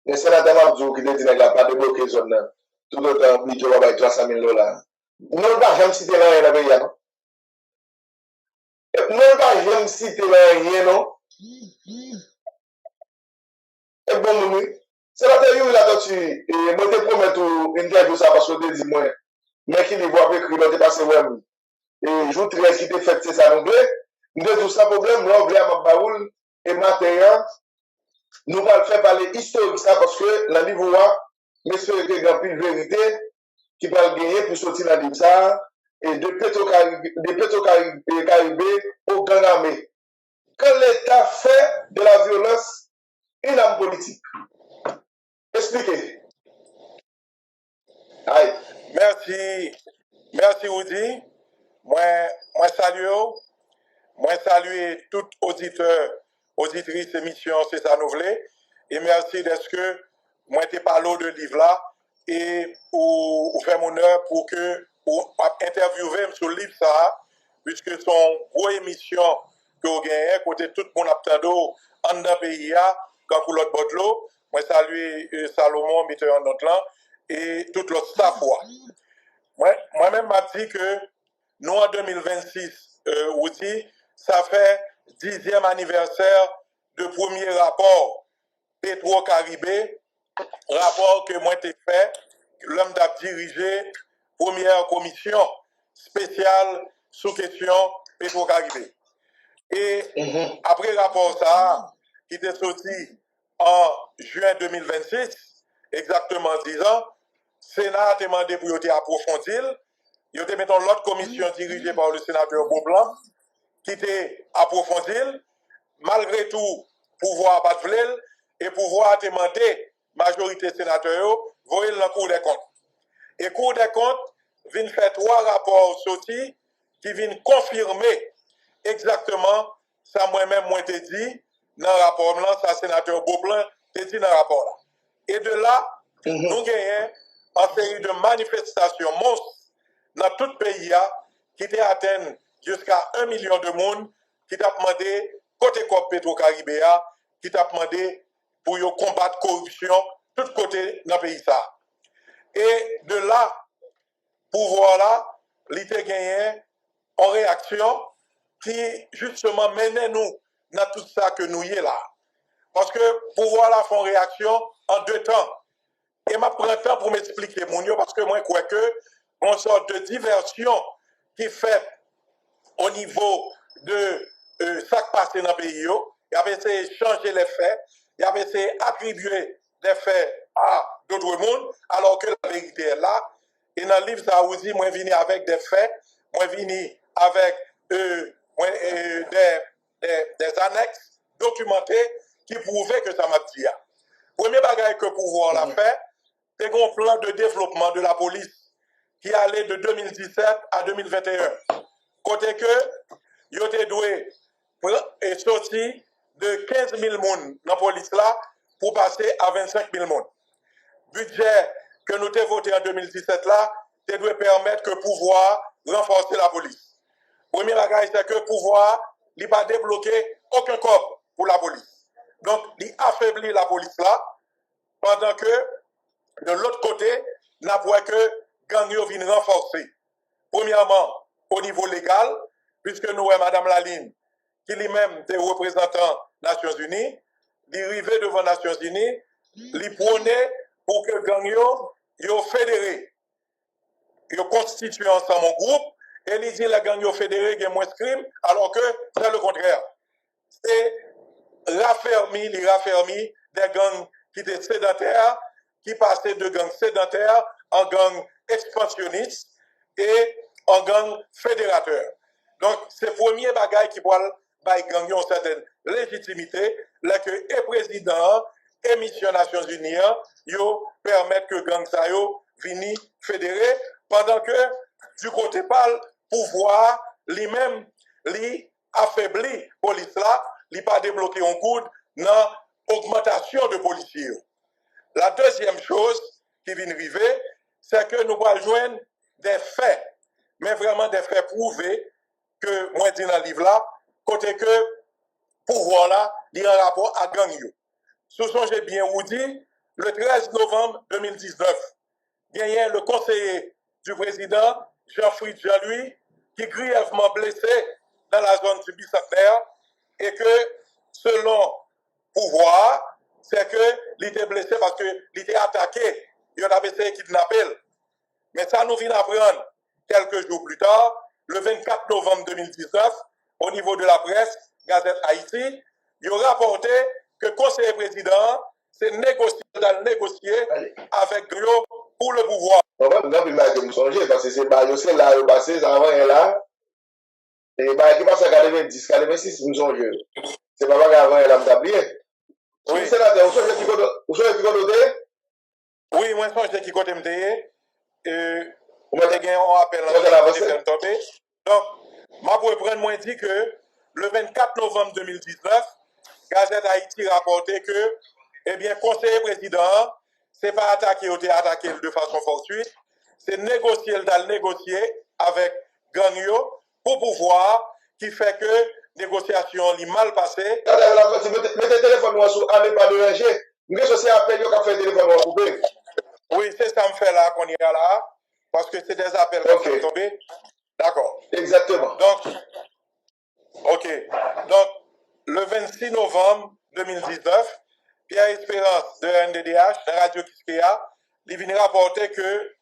Les sénateurs Mabdou qui te dit qu'il n'a pas débloqué zone là. Tout le temps, il va payer 300 000 $. Non, pas jamais citer rien dans le pays, non? Non, pas jamais citer rien, non? Et bon, oui. Sénateur, il a dit, et moi, te promets tout, une interview ça parce que je dis, moi, mais qui les voit écrit, il a passé, ouais, et jour 13 qui te fait, c'est ça, nous, nous, tout sans problème, nous, on à ma baoule, et matin, nous allons faire parler historique ça parce que dans le livre, j'espère que il y a plus de vérité qui va gagner pour sortir dans le livre ça, et de Petro-Caribé au Grand Armée. Quand l'État fait de la violence une arme politique. Expliquez. Aïe. Merci Woody. Moi salue tout auditeur, auditrice émission C'est ça nous voulait. Et merci d'être que moi t'ai parlé de livre là et pour faire mon heure pour que pour interviewer sur le livre ça puisque son gros émission que vous gagnez côté tout le monde attend en dans pays quand pour l'autre bord de l'eau. Moi salue Salomon metteur en notre là et tout le staff. Moi-même m'a dit que nous en 2026 aussi ça fait 10e anniversaire de premier rapport Petro-Caribé, rapport que moi t'ai fait, l'homme d'a dirigé première commission spéciale sous question Petro-Caribé. Et après rapport ça, qui était sorti en juin 2026, exactement 10 ans, Sénat a demandé pour approfondir. Il y a mettons l'autre commission dirigée par le sénateur Beaublanc qui était approfondie. Malgré tout, pouvoir pas de et pouvoir demander majorité sénateur voyer la Cour des comptes. Et Cour des comptes vient faire 3 rapports sortis qui viennent confirmer exactement ça moi-même moi t'ai dit dans le rapport là, ça sénateur Beaublanc t'ai dit dans le rapport là. Et de là, nous gagnons en série de manifestations monstres dans tout le pays qui étaient atteint jusqu'à 1 million de monde qui t'a demandé côté COP Petro-Caribé qui t'a demandé pour combattre la corruption tout côté dans le pays ça. Et de là, pouvoir là, il était gagné en réaction qui justement menait nous dans tout ça que nous y est là. Parce que pouvoir là font réaction en 2 temps. Et m'a pris un temps pour m'expliquer mon parce que moi je crois que on sort de diversion qui fait au niveau de ça qui passe dans le pays. Il avait essayé de changer les faits, il avait essayé d'attribuer des faits à d'autres mondes, alors que la vérité est là. Et dans le livre, ça vous dit, moi, je viens avec des faits, moi, je viens avec des annexes documentées qui prouvaient que ça m'a dit. Premier bagage que le pouvoir l'a fait, c'est un plan de développement de la police qui allait de 2017 à 2021. Côté que, il était doué et sorti de 15 000 personnes dans la police là pour passer à 25 000 personnes. Budget que nous avons voté en 2017 là, c'est de permettre que le pouvoir renforcer la police. Premier bagage, c'est que le pouvoir n'a pas débloqué aucun corps pour la police. Donc, il affaiblit la police là, pendant que de l'autre côté, n'a pas que gang vient renforcer. Premièrement, au niveau légal, puisque nous avons Mme Laline, qui lui-même est représentant des Nations Unies, d'arriver devant les Nations Unies, lui prôner pour que gang yo fédéré, yo constitué ensemble un groupe, et il dit la gang yo fédéré qui est moins de crimes, alors que c'est le contraire. C'est raffermi des gangs qui étaient sédentaires, qui passaient de gangs sédentaires en gangs expansionnistes et en gangs fédérateurs. Donc, c'est le premier bagage qui pourra gagner une certaine légitimité, là que les présidents et mission Nations Unies, yo permettent que gang ça yo vini fédérer, pendant que du côté parle pouvoir lui-même, lui affaibli la police là, il n'a pas débloqué un coup dans l'augmentation de policiers. La deuxième chose qui vient arriver, c'est que nous allons joindre des faits, mais vraiment des faits prouvés que moi dis dans le livre là, côté que pouvoir là, il y a un rapport à gang yo. Ce sont j'ai bien vous dit, le 13 novembre 2019, il y a le conseiller du président Jean-Fritz Jean-Louis qui est grièvement blessé dans la zone du bicentenaire et que selon pouvoir, c'est qu'il était blessé parce qu'il était attaqué, il a essayé de kidnapper. Mais ça nous vient apprendre quelques jours plus tard, le 24 novembre 2019, au niveau de la presse, Gazette Haïti, il a rapporté que le conseiller président s'est négocié avec Grio pour le pouvoir. Non, puis me songer, parce que c'est là, le passé, ça avant et là. Et qui passe à 90, 86, me songer. C'est pas mal avant et là, m'tablier. Oui. C'est là, vous savez qui côté? Oui, moi, je sais qui côté m'tablier. On appelle un tombé. Donc, ma pour prendre, moi, dit que le 24 novembre 2019, Gazette Haïti rapportait que, eh bien, conseiller président, c'est pas attaqué de façon fortuite, c'est négocier avec Gagnon pour pouvoir, qui fait que négociation est mal passée. Mettez le téléphone sur allez pas déranger. Nous sommes appels qui fait téléphone coupé. Oui, c'est ça me fait là qu'on y est là, parce que c'est des appels qui sont tombés. D'accord. Exactement. Donc, OK. Donc, le 26 novembre 2019, Pierre Espérance de NDDH, de Radio Kiskeya, il vient rapporter que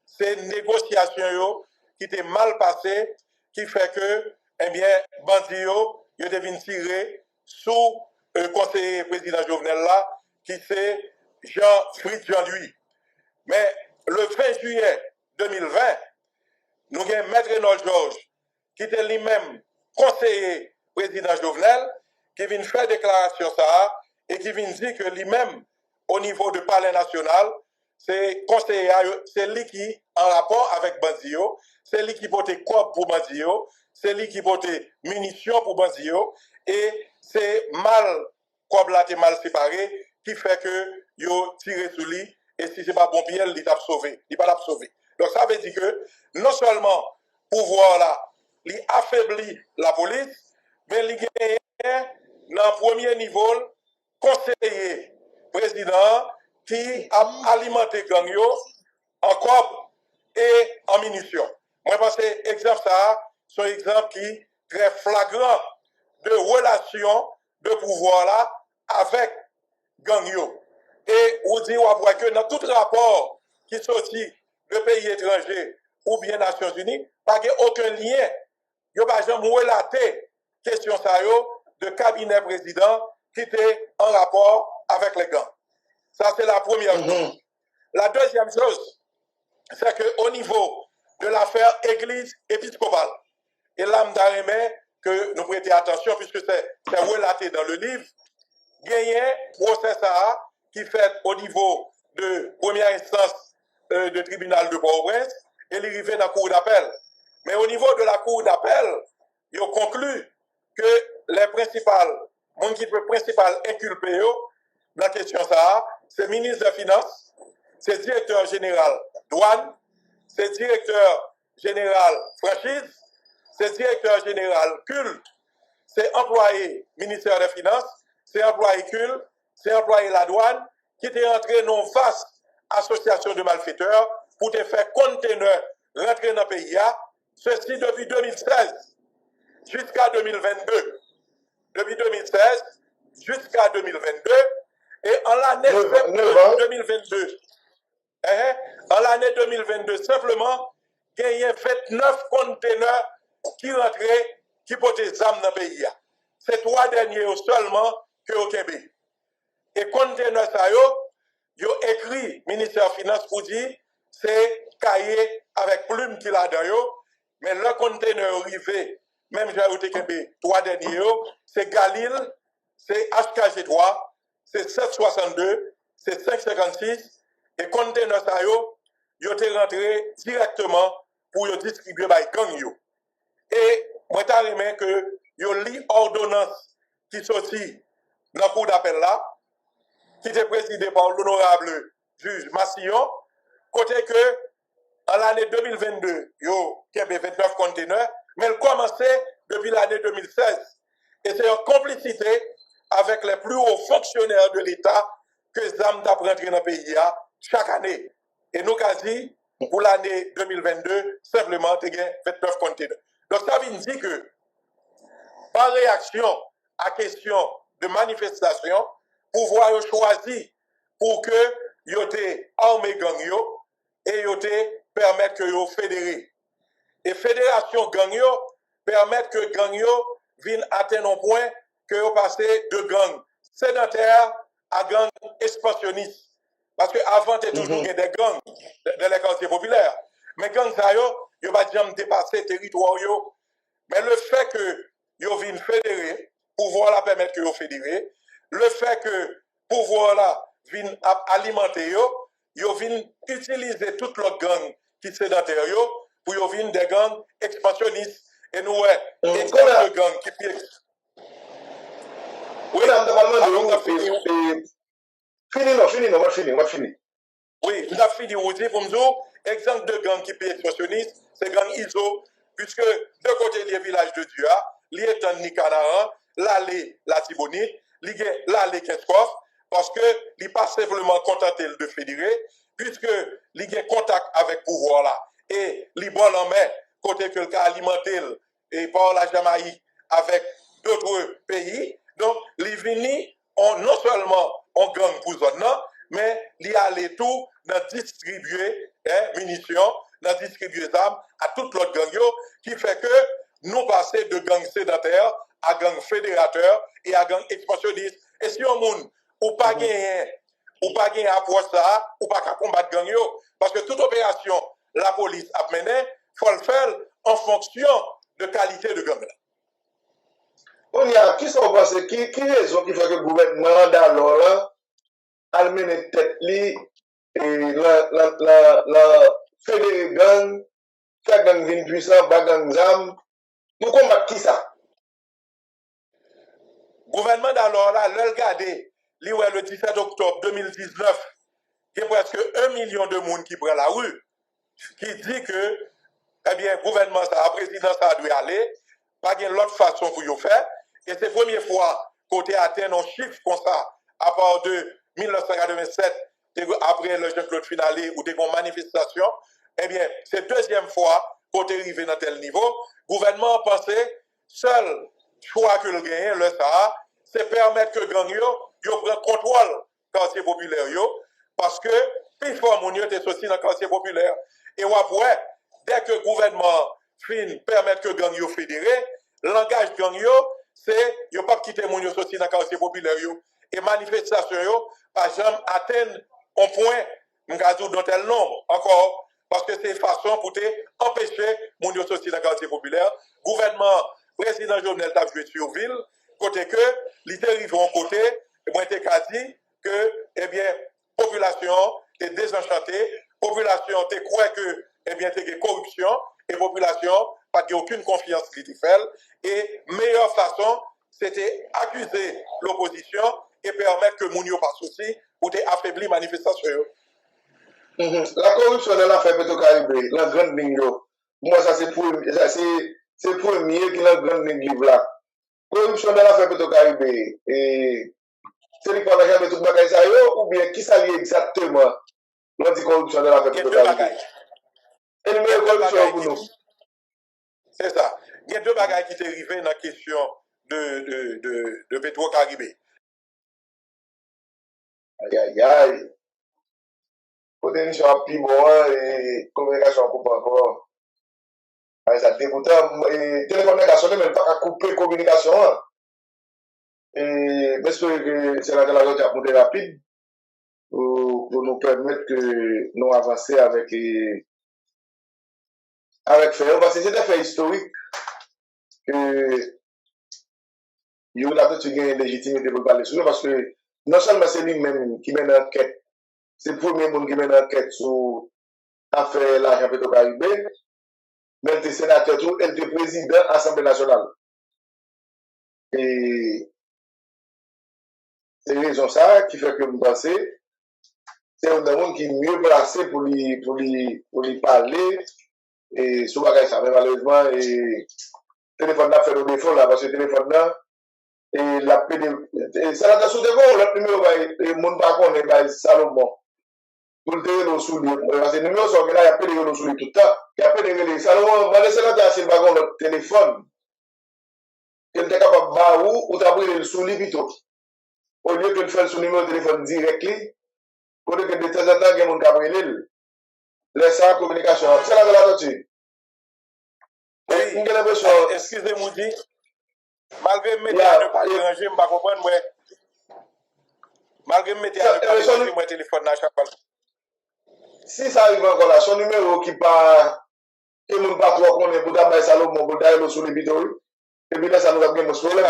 ces négociations qui étaient mal passées, qui fait que, eh bien, Bandio, il devient tiré sous le conseiller président Jovenel là, qui c'est Jean-Fritz Jean-Louis. Mais le 20 juillet 2020, nous avons Maître Renaud Georges, qui était lui-même conseiller président Jovenel, qui vient faire déclaration ça, et qui vient dire que lui-même, au niveau du palais national, c'est conseiller, c'est lui qui en rapport avec Bandio, c'est lui qui portait quoi pour Bandio, c'est lui qui portait munitions pour Bandio, et c'est mal, comme là, mal séparé, qui fait que yo tiré sur lui, et si c'est pas bon pied, il t'a sauvé, il pas sauvé. Donc ça veut dire que non seulement pouvoir là, il affaiblit la police, mais il gagne dans le premier niveau conseiller président qui a alimenté gang yo en corps et en munitions. Moi, parce que exemple ça, c'est un exemple qui est très flagrant de relation de pouvoir là avec gang yo. Et on dit que dans tout rapport qui sortit de pays étrangers ou bien Nations Unies, pas aucun lien. Il n'y a pas jamais relaté question ça de cabinet président qui était en rapport avec les gangs. Ça, c'est la première chose. La deuxième chose, c'est qu'au niveau de l'affaire Église épiscopale, et là, je que nous prêtons attention, puisque c'est relaté dans le livre, il y a un procès qui fait au niveau de première instance de tribunal de Port-au-Prince et il arrive dans la cour d'appel. Mais au niveau de la cour d'appel, il a conclu que les principales inculpés dans la question c'est le ministre des Finances, c'est le directeur général douane, c'est le directeur général franchise, c'est le directeur général culte, c'est employé ministère des Finances, c'est employé culte, c'est employé la douane, qui était entré dans une vaste association de malfaiteurs pour te faire conteneur rentrer dans le pays. Ceci depuis 2016 jusqu'à 2022. Depuis 2016 jusqu'à 2022. Et en l'année 2022, en l'année 2022, simplement, il y a 29 conteneurs qui rentraient, qui portaient des armes dans le pays. C'est 3 derniers seulement que au Québec. Et conteneurs ça yo écrit ministère des Finances pour dire c'est cahier avec plume qu'il a dedans, mais le conteneur arrivé, même j'ai ajouté que 3 derniers, c'est Galil, c'est HKG3, c'est 762, c'est 556, et conteneur ça yo te rentré directement pour yo distribuer by gang yo. Et moi t'as remarqué que yo li ordonnance qui sorti dans le cours d'appel là, qui était présidé par l'honorable juge Massillon, côté que en l'année 2022, yo y avait 29 conteneurs, mais elle commençait depuis l'année 2016. Et c'est en complicité avec les plus hauts fonctionnaires de l'État que ZAM t'a rentré dans le pays chaque année. Et nous, quasi, pour l'année 2022, simplement, tu as 29 conteneurs. Donc, ça veut dire que, par réaction à question de manifestation, pouvoir yo choisi pour que yo te armé gang yo et yo te permettre que yo fédéré. Et fédération gang yo permettre que gang yo viennent atteindre un point que yo passé de gang sédentaire à gang expansionniste. Parce que avant tu toujours des gangs dans les quartiers populaires. Mais gang ça yo pas jamais dépasser territoire yo. Mais le fait que yo viennent fédérer, pouvoir la permettre que yo fédérer, le fait que pouvoir là viennent alimenter yo viennent utiliser toute leur gang qui sédentaire yo pour yo viennent des gangs expansionnistes. Et nous ouais, exemple de gang qui oui, fini. Oui, nous avons fini de dire pour nous, exemple de gang qui est expansionniste, c'est gang ISO, puisque de côté les villages de Dua, l'État Nicanaran, l'allée la Tibonite, l'allée Keskov, parce que il pas simplement contenté de fédérer, puisque il a contact avec le pouvoir là, et il bon en main, côté que le cas alimenté et par la Jamaïque avec d'autres pays, donc il vient non seulement en gang pour zone, mais il y a les tout dans distribuer munitions, dans distribuer armes à toute l'autre gang qui fait que nous passons de gang sédentaire à gang fédérateur et à gang expansionniste. Et si on monde ou pas gagner approche ça, ou pas combattre gang parce que toute opération la police a mené, faut le faire en fonction de qualité de gang. On y a qui sont pensés qui raison qui fait que le gouvernement d'alors là a mené tête li et la fédéré gang, chaque gang vient puissant, bas gang zam, pour combattre qui ça? Gouvernement d'alors là, le regardé, le 17 octobre 2019, il y a presque 1 million de monde qui prend la rue, qui dit que, eh bien, gouvernement, ça, la présidence, ça doit aller, pas de l'autre façon pour y faire, et c'est la première fois côté atteint un chiffre comme ça, à part de 1987, après le Jean-Claude Finalé, ou des manifestations, eh bien, c'est la deuxième fois côté arrivé dans tel niveau, gouvernement pensait, seul choix que le gagne, le ça, c'est permettre que gang yo prenne contrôle quartier populaire parce que plus fort mon yo était sorti dans le quartier populaire et après dès que le gouvernement fin permettre que gang yo fédéré langage gang c'est yo pas quitter mon yo sorti dans le quartier populaire et manifestation par jamais atteindre un point m'gazou dans tel nombre encore parce que c'est façon pour empêcher mon yo sorti dans le quartier populaire gouvernement président Jovenel t'a joué sur ville côté que l'ité arrive en côté et moi t'ai dit que eh bien population est désenchantée population t'es croit que eh bien t'es corruption et population pas aucune confiance qui fait et meilleure façon c'était accuser l'opposition et permettre que moun yo pas souci pour affaiblir manifestation. La corruption de l'affaire Petro-Caribé, la grande ligne moi ça c'est premier qui la grande ligne là. Corruption de l'affaire Petro-Caribé et c'est lui qui a jamais tout bagage ça ou bien qui ça exactement l'anticorruption de l'affaire Petro-Caribé. Et le meilleur corruption pour nous. C'est ça. Il y a deux bagages qui sont arrivés dans la question de Petro-Caribé. Aïe. Potentiel à plus bon et communication coupe encore. Ça dégoûtant. Et télécommunication, même pas à couper communication. Et j'espère que c'est la route à monter rapide pour nous permettre que nous avancer avec fait. Parce que c'est un fait historique que il y a peut-être une légitimité pour parler sur parce que non seulement c'est lui-même qui mène l'enquête, c'est le premier monde qui mène l'enquête sur l'affaire l'argent Petro-Caribé, mais le sénateur, il est président de l'Assemblée nationale. Et c'est raison ça qui fait que je pense c'est un monde qui est mieux placé pour lui parler et sous bagage ça. Mais malheureusement, et téléphone là fait le défaut là, parce que téléphone là, et la PD, ça l'a sous défaut, le numéro, le monde par contre, est Salomon. Pour le téléphone sous lui, parce que le numéro sont là, il y a PD sous lui tout le temps. Il y a PD Salomon, moi, laissez là, c'est le bagon, le téléphone. Il était capable de barrer ou t'as pris le sous lui plutôt. Au lieu que de faire son numéro de téléphone direct, pour que de temps en temps, il y a mon capable de laisser la communication. C'est là que la tortue. Excusez-moi, dit, malgré mes métiers ne pas déranger, je ne pas comprendre, moi. Malgré mes métiers ne pas déranger, mon téléphone à chaque fois. Si ça arrive encore là, son numéro qui pas, que nous pas trop connaît pour d'abord Salomon, pour d'aller sur les vidéos, et puis là, ça nous a bien problème.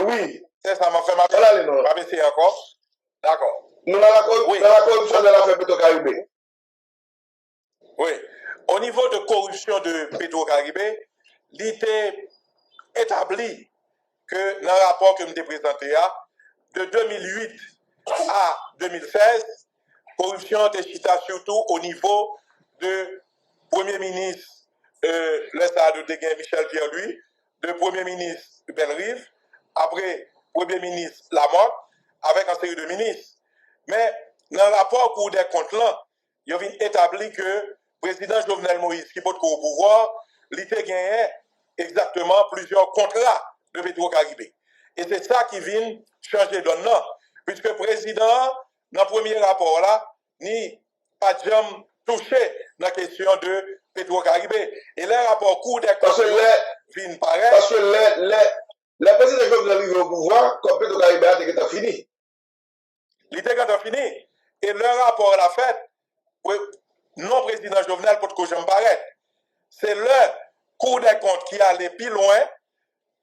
Oui. C'est ça, m'a fait ma baisser encore. D'accord. Nous, dans la corruption de l'affaire Petro-Caribé. Oui. Au niveau de corruption de Petro-Caribé, il était établi que dans le rapport que je m'ai présenté, de 2008 à 2016, corruption était chita surtout au niveau de Premier ministre le Stade de Deguin Michel Pierre-Louis, de Premier ministre Belrive, après Premier ministre Lamotte, avec un série de ministres. Mais dans le rapport Cour des comptes là, il a établi que le président Jovenel Moïse, qui peut être au pouvoir, il a gagné exactement plusieurs contrats de Petro-Caribé. Et c'est ça qui vient changer donne là, puisque le président, dans le premier rapport là, ni pas jamais touché dans la question de Petro-Caribé. Et les rapports Cour des comptes viennent pareil. Parce que le président Jovenel arrive au pouvoir, comme Petro-Caribé a fini. Il était quand fini. Et le rapport l'a fait, non président Jovenel, pour que je me paraisse. C'est le Cour des comptes qui allait plus loin.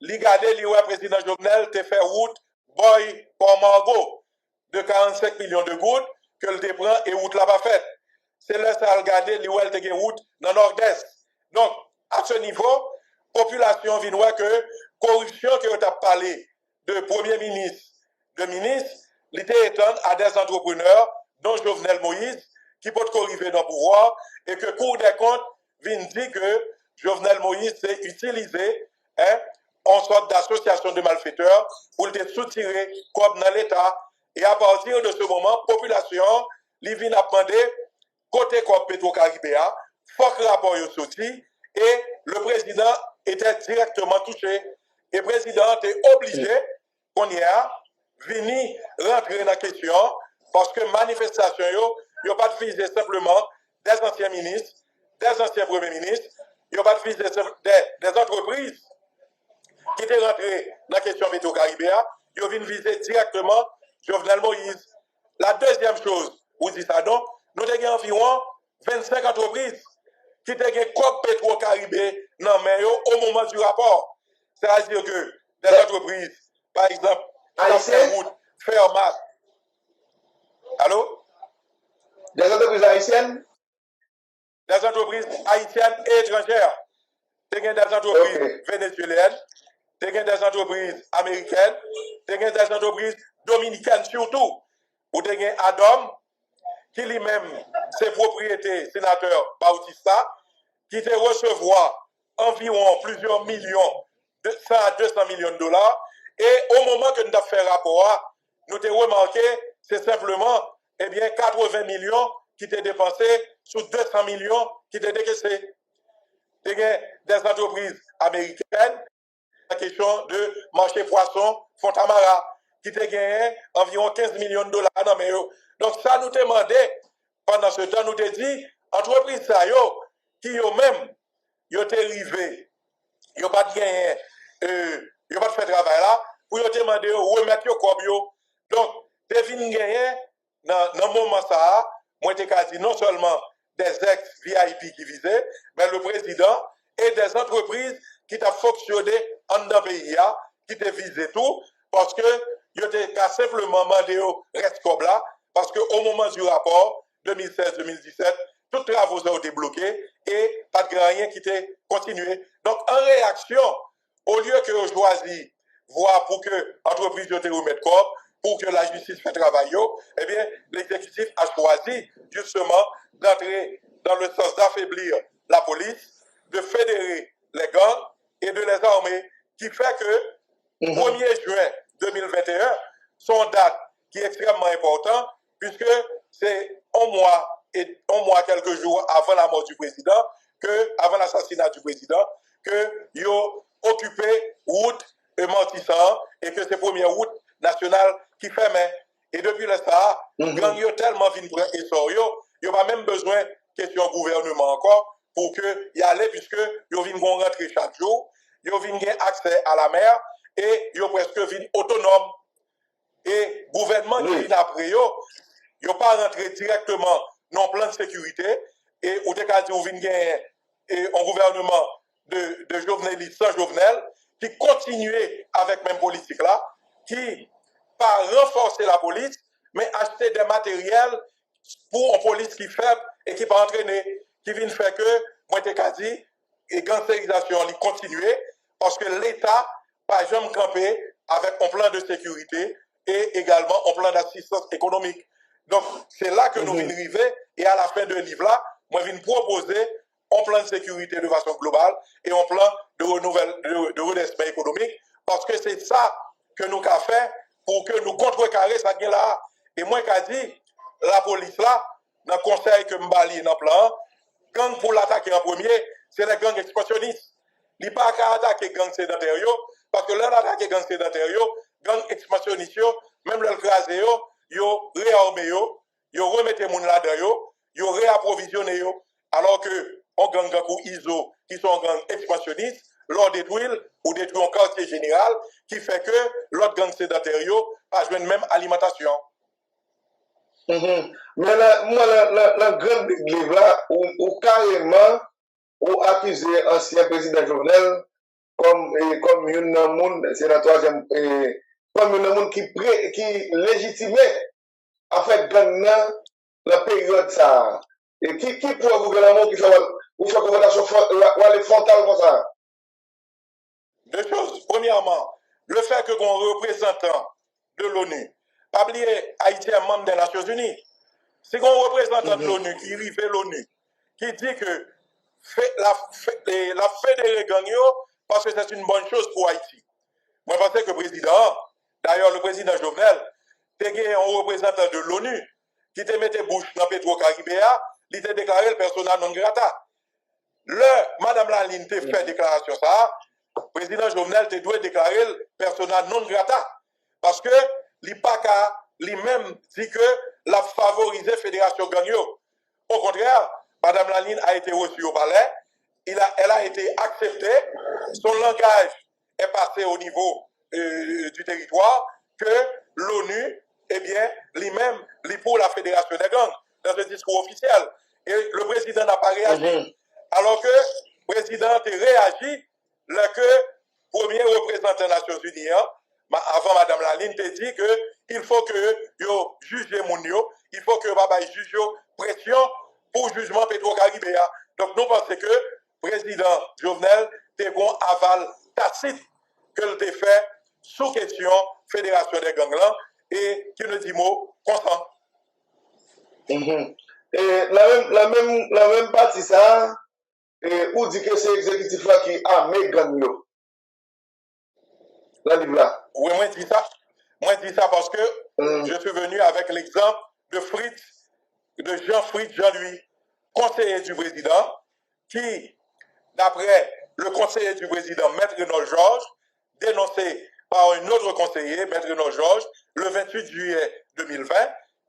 Il gardait le président Jovenel te fait route Boy Port Margot de 45 millions de gouttes que le prend et route là pas faite. C'est là ça regarder le te fait route dans le nord-est. Donc, à ce niveau, population vient voir que corruption que tu as parlé de premier ministre, de ministre, l'idée étant à des entrepreneurs, dont Jovenel Moïse, qui peut arriver dans le pouvoir, et que Cour des comptes vient dire que Jovenel Moïse s'est utilisé en sorte d'association de malfaiteurs pour le soutirer comme dans l'État. Et à partir de ce moment, population, les vient à demander, côté comme Petro-Caribé, faut que le rapport soit sorti, et le président était directement touché. Et le président était obligé, qu'on y a, venir rentrer dans la question, parce que manifestation, il n'y a pas de viser simplement des anciens ministres, des anciens premiers ministres, il n'y a pas de viser des entreprises qui étaient rentrées dans la question Petro-Caribé, ils viennent viser directement Jovenel Moïse. La deuxième chose, vous dites ça donc, nous avons environ 25 entreprises qui ont gagné comme Petro-Caribé au moment du rapport. C'est-à-dire que des entreprises, par exemple, Fermat. Allô? Des entreprises haïtiennes? Des entreprises haïtiennes et étrangères. Des entreprises vénézuéliennes, des entreprises américaines, des entreprises dominicaines surtout. Ou des Adam, qui lui-même, ses propriétés, sénateur Bautista, qui te recevoir environ plusieurs millions, de 100 à 200 millions de dollars. Et au moment que nous avons fait rapport, nous avons remarqué, c'est simplement 80 millions qui étaient dépensés sur 200 millions qui étaient décaissés. Des entreprises américaines, la question de marché poisson Fontamara, qui étaient gagné environ 15 millions de dollars dans mes. Donc ça nous demandé, pendant ce temps, nous avons dit, entreprise ça, qui eux-mêmes, ils ont arrivé, ils n'ont pas de gagné, ils n'ont pas de fait travail là, pour ils demander remettre au cobio. Donc, devine gagné, dans le moment ça, moi j'ai dit non seulement des ex-VIP qui visaient, mais le président et des entreprises qui ont fonctionné en dans le pays, qui ont visé tout, parce que ils ont simplement demandé au reste comme là, parce qu'au moment du rapport 2016-2017, tous les travaux ont été bloqués et pas de rien qui était continué. Donc, en réaction, au lieu que vous choisissez voir pour que l'entreprise te remette corps, pour que la justice fasse travail, eh bien, l'exécutif a choisi justement d'entrer dans le sens d'affaiblir la police, de fédérer les gangs et de les armer, qui fait que 1er juin 2021, son date qui est extrêmement importante, puisque c'est un mois, quelques jours avant la mort du président, avant l'assassinat du président, que ils ont occupé route Montissant et que c'est 1er route nationale qui fermait. Et depuis le ça, gang yo tellement vinn prendre essor yo pas même besoin question gouvernement encore pour que y aller puisque yo vinn rentrer chaque jour, yo vinn accès à la mer et yo presque vinn autonome. Et gouvernement qui vient après yo pas rentré directement dans plan de sécurité et ou te ka di ou vinn un gouvernement de Jovenel sans Jovenel qui continuait avec même politique là, qui pas renforcer la police, mais acheter des matériels pour une police qui est faible et qui pas entraîner, qui vient faire que, moi t'ai dit, et gangsterisation continuer parce que l'État pas jamais campé avec un plan de sécurité et également un plan d'assistance économique. Donc, c'est là que nous venons arriver et à la fin de livre là, moi je viens proposer un plan de sécurité de façon globale et un plan de redressement économique parce que c'est ça que nous avons fait pour que nous contrecarrer ça là. Et moi qui dit la police là, dans le conseil que Mbali dans le plan, gang pour l'attaquer en premier, c'est les gangs expansionnistes. Il n'y a pas qu'à attaquer gang sédentaire parce que là attaquer gang sédentaire, gang expansionniste, même le crasé yo réarmé yo remettre les gens là-dedans yo réapprovisionné alors que on gang ou ISO qui sont gang expansionnistes, l'on détruit ou détruit un quartier général qui fait que l'autre gang sédentaire pas jouer même alimentation. Mais la grande livre là, ou carrément, ou accuser ancien président Jovenel comme une monde, c'est la troisième, comme une monde qui légitimait à faire gang la période ça. Et qui pourrait vous gagner qui fait une recommandation frontale comme ça? Deux choses. Premièrement, le fait que qu'on représentant de l'ONU, pas oublier Haïti est membre des Nations Unies. Si qu'on représentant de l'ONU qui arrive l'ONU, qui dit que la fédérer gang parce que c'est une bonne chose pour Haïti. Moi, je pense que le président, d'ailleurs le président Jovenel, était un représentant de l'ONU qui te mettait bouche dans Petro-Caribéa, il te déclaré le persona non grata. Madame Laline te fait déclaration ça, le président Jovenel te doit déclarer le persona non grata. Parce que l'IPACA lui-même dit que la favorisé Fédération Gagno. Au contraire, Madame Laline a été reçue au palais, elle a été acceptée, son langage est passé au niveau du territoire, que l'ONU, eh bien, lui-même, pour la Fédération des gangs, dans un discours officiel. Et le président n'a pas réagi. Alors que le président a réagi, le premier représentant des Nations Unies, avant Mme Laline, te dit qu'il faut que yo juge moun yo, il faut que Baba juge pression pour jugement Petro-Caribéa. Donc nous pensons que le président Jovenel te bon aval tacite que le te fait sous question Fédération des gangs et qui ne dit mot consent. Et la même partie ça, ou dit que c'est l'exécutif là qui a mes gang yo. La livre là. Oui, moi je dis ça. Moi je dis ça parce que je suis venu avec l'exemple de Jean-Fritz Jean-Louis, conseiller du président, qui, d'après le conseiller du président, Maître Renaud Georges, dénoncé par un autre conseiller, Maître Renaud Georges, le 28 juillet 2020,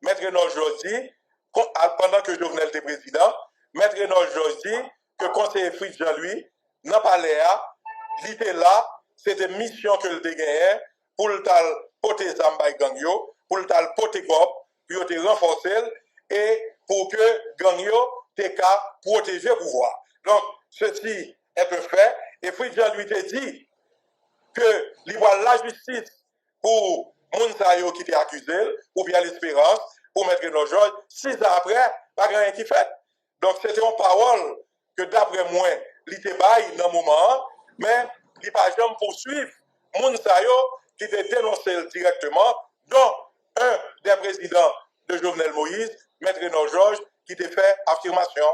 Maître Renaud Georges dit, pendant que Jovenel était président, Maître Renaud Georges dit que conseiller Fritz Jean-Louis n'a pas l'air, il était là, c'était mission que le gagné pour le tal poté Zambay Gangyo, pour le tal poté Gop, pour te renforcer et pour que Gangyo te ka protéger le pouvoir. Donc, ceci est un fait. Et Fritz Jean-Louis te dit que il voit la justice pour Mounsayo qui était accusé, ou bien l'espérance, pour mettre nos Georges, 6 ans après, pas rien qui fait. Donc, c'était une parole que d'après moi, il était bail dans le moment, mais il ne pas jamais poursuivre moun sa yo qui te dénoncé directement, dont un des présidents de Jovenel Moïse, Maître Renaud Georges, qui te fait affirmation.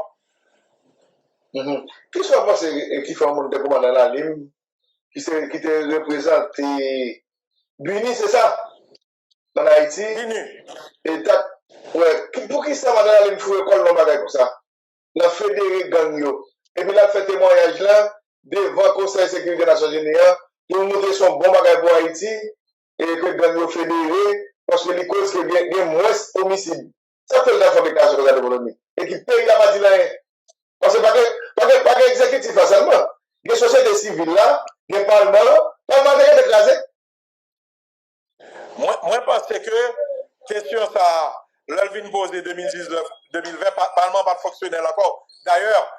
Qui soit passé qui fait un monde de commandant la ligne, qui te représente Buni, c'est ça? En Haïti? Binu. Et ouais, pour qui ça, madame la ligne, faut école non comme ça? La fédéré gang yo. Et puis là, fait témoignage là, devant le Conseil de sécurité des Nations Unies, pour montrer son bon bagage pour Haïti, et que gang yo fédéré, parce que les causes qu'il y a moins homicide. Ça fait la fabrication de l'économie. Et qui paye la partie là. Parce que pas que exécutif seulement. Il y a société civile là, il y a parlement, parlement est écrasé. Moi, je pense que question ça, l'Elvin posé 2019-2020, Parlement pas fonctionnel encore. D'ailleurs,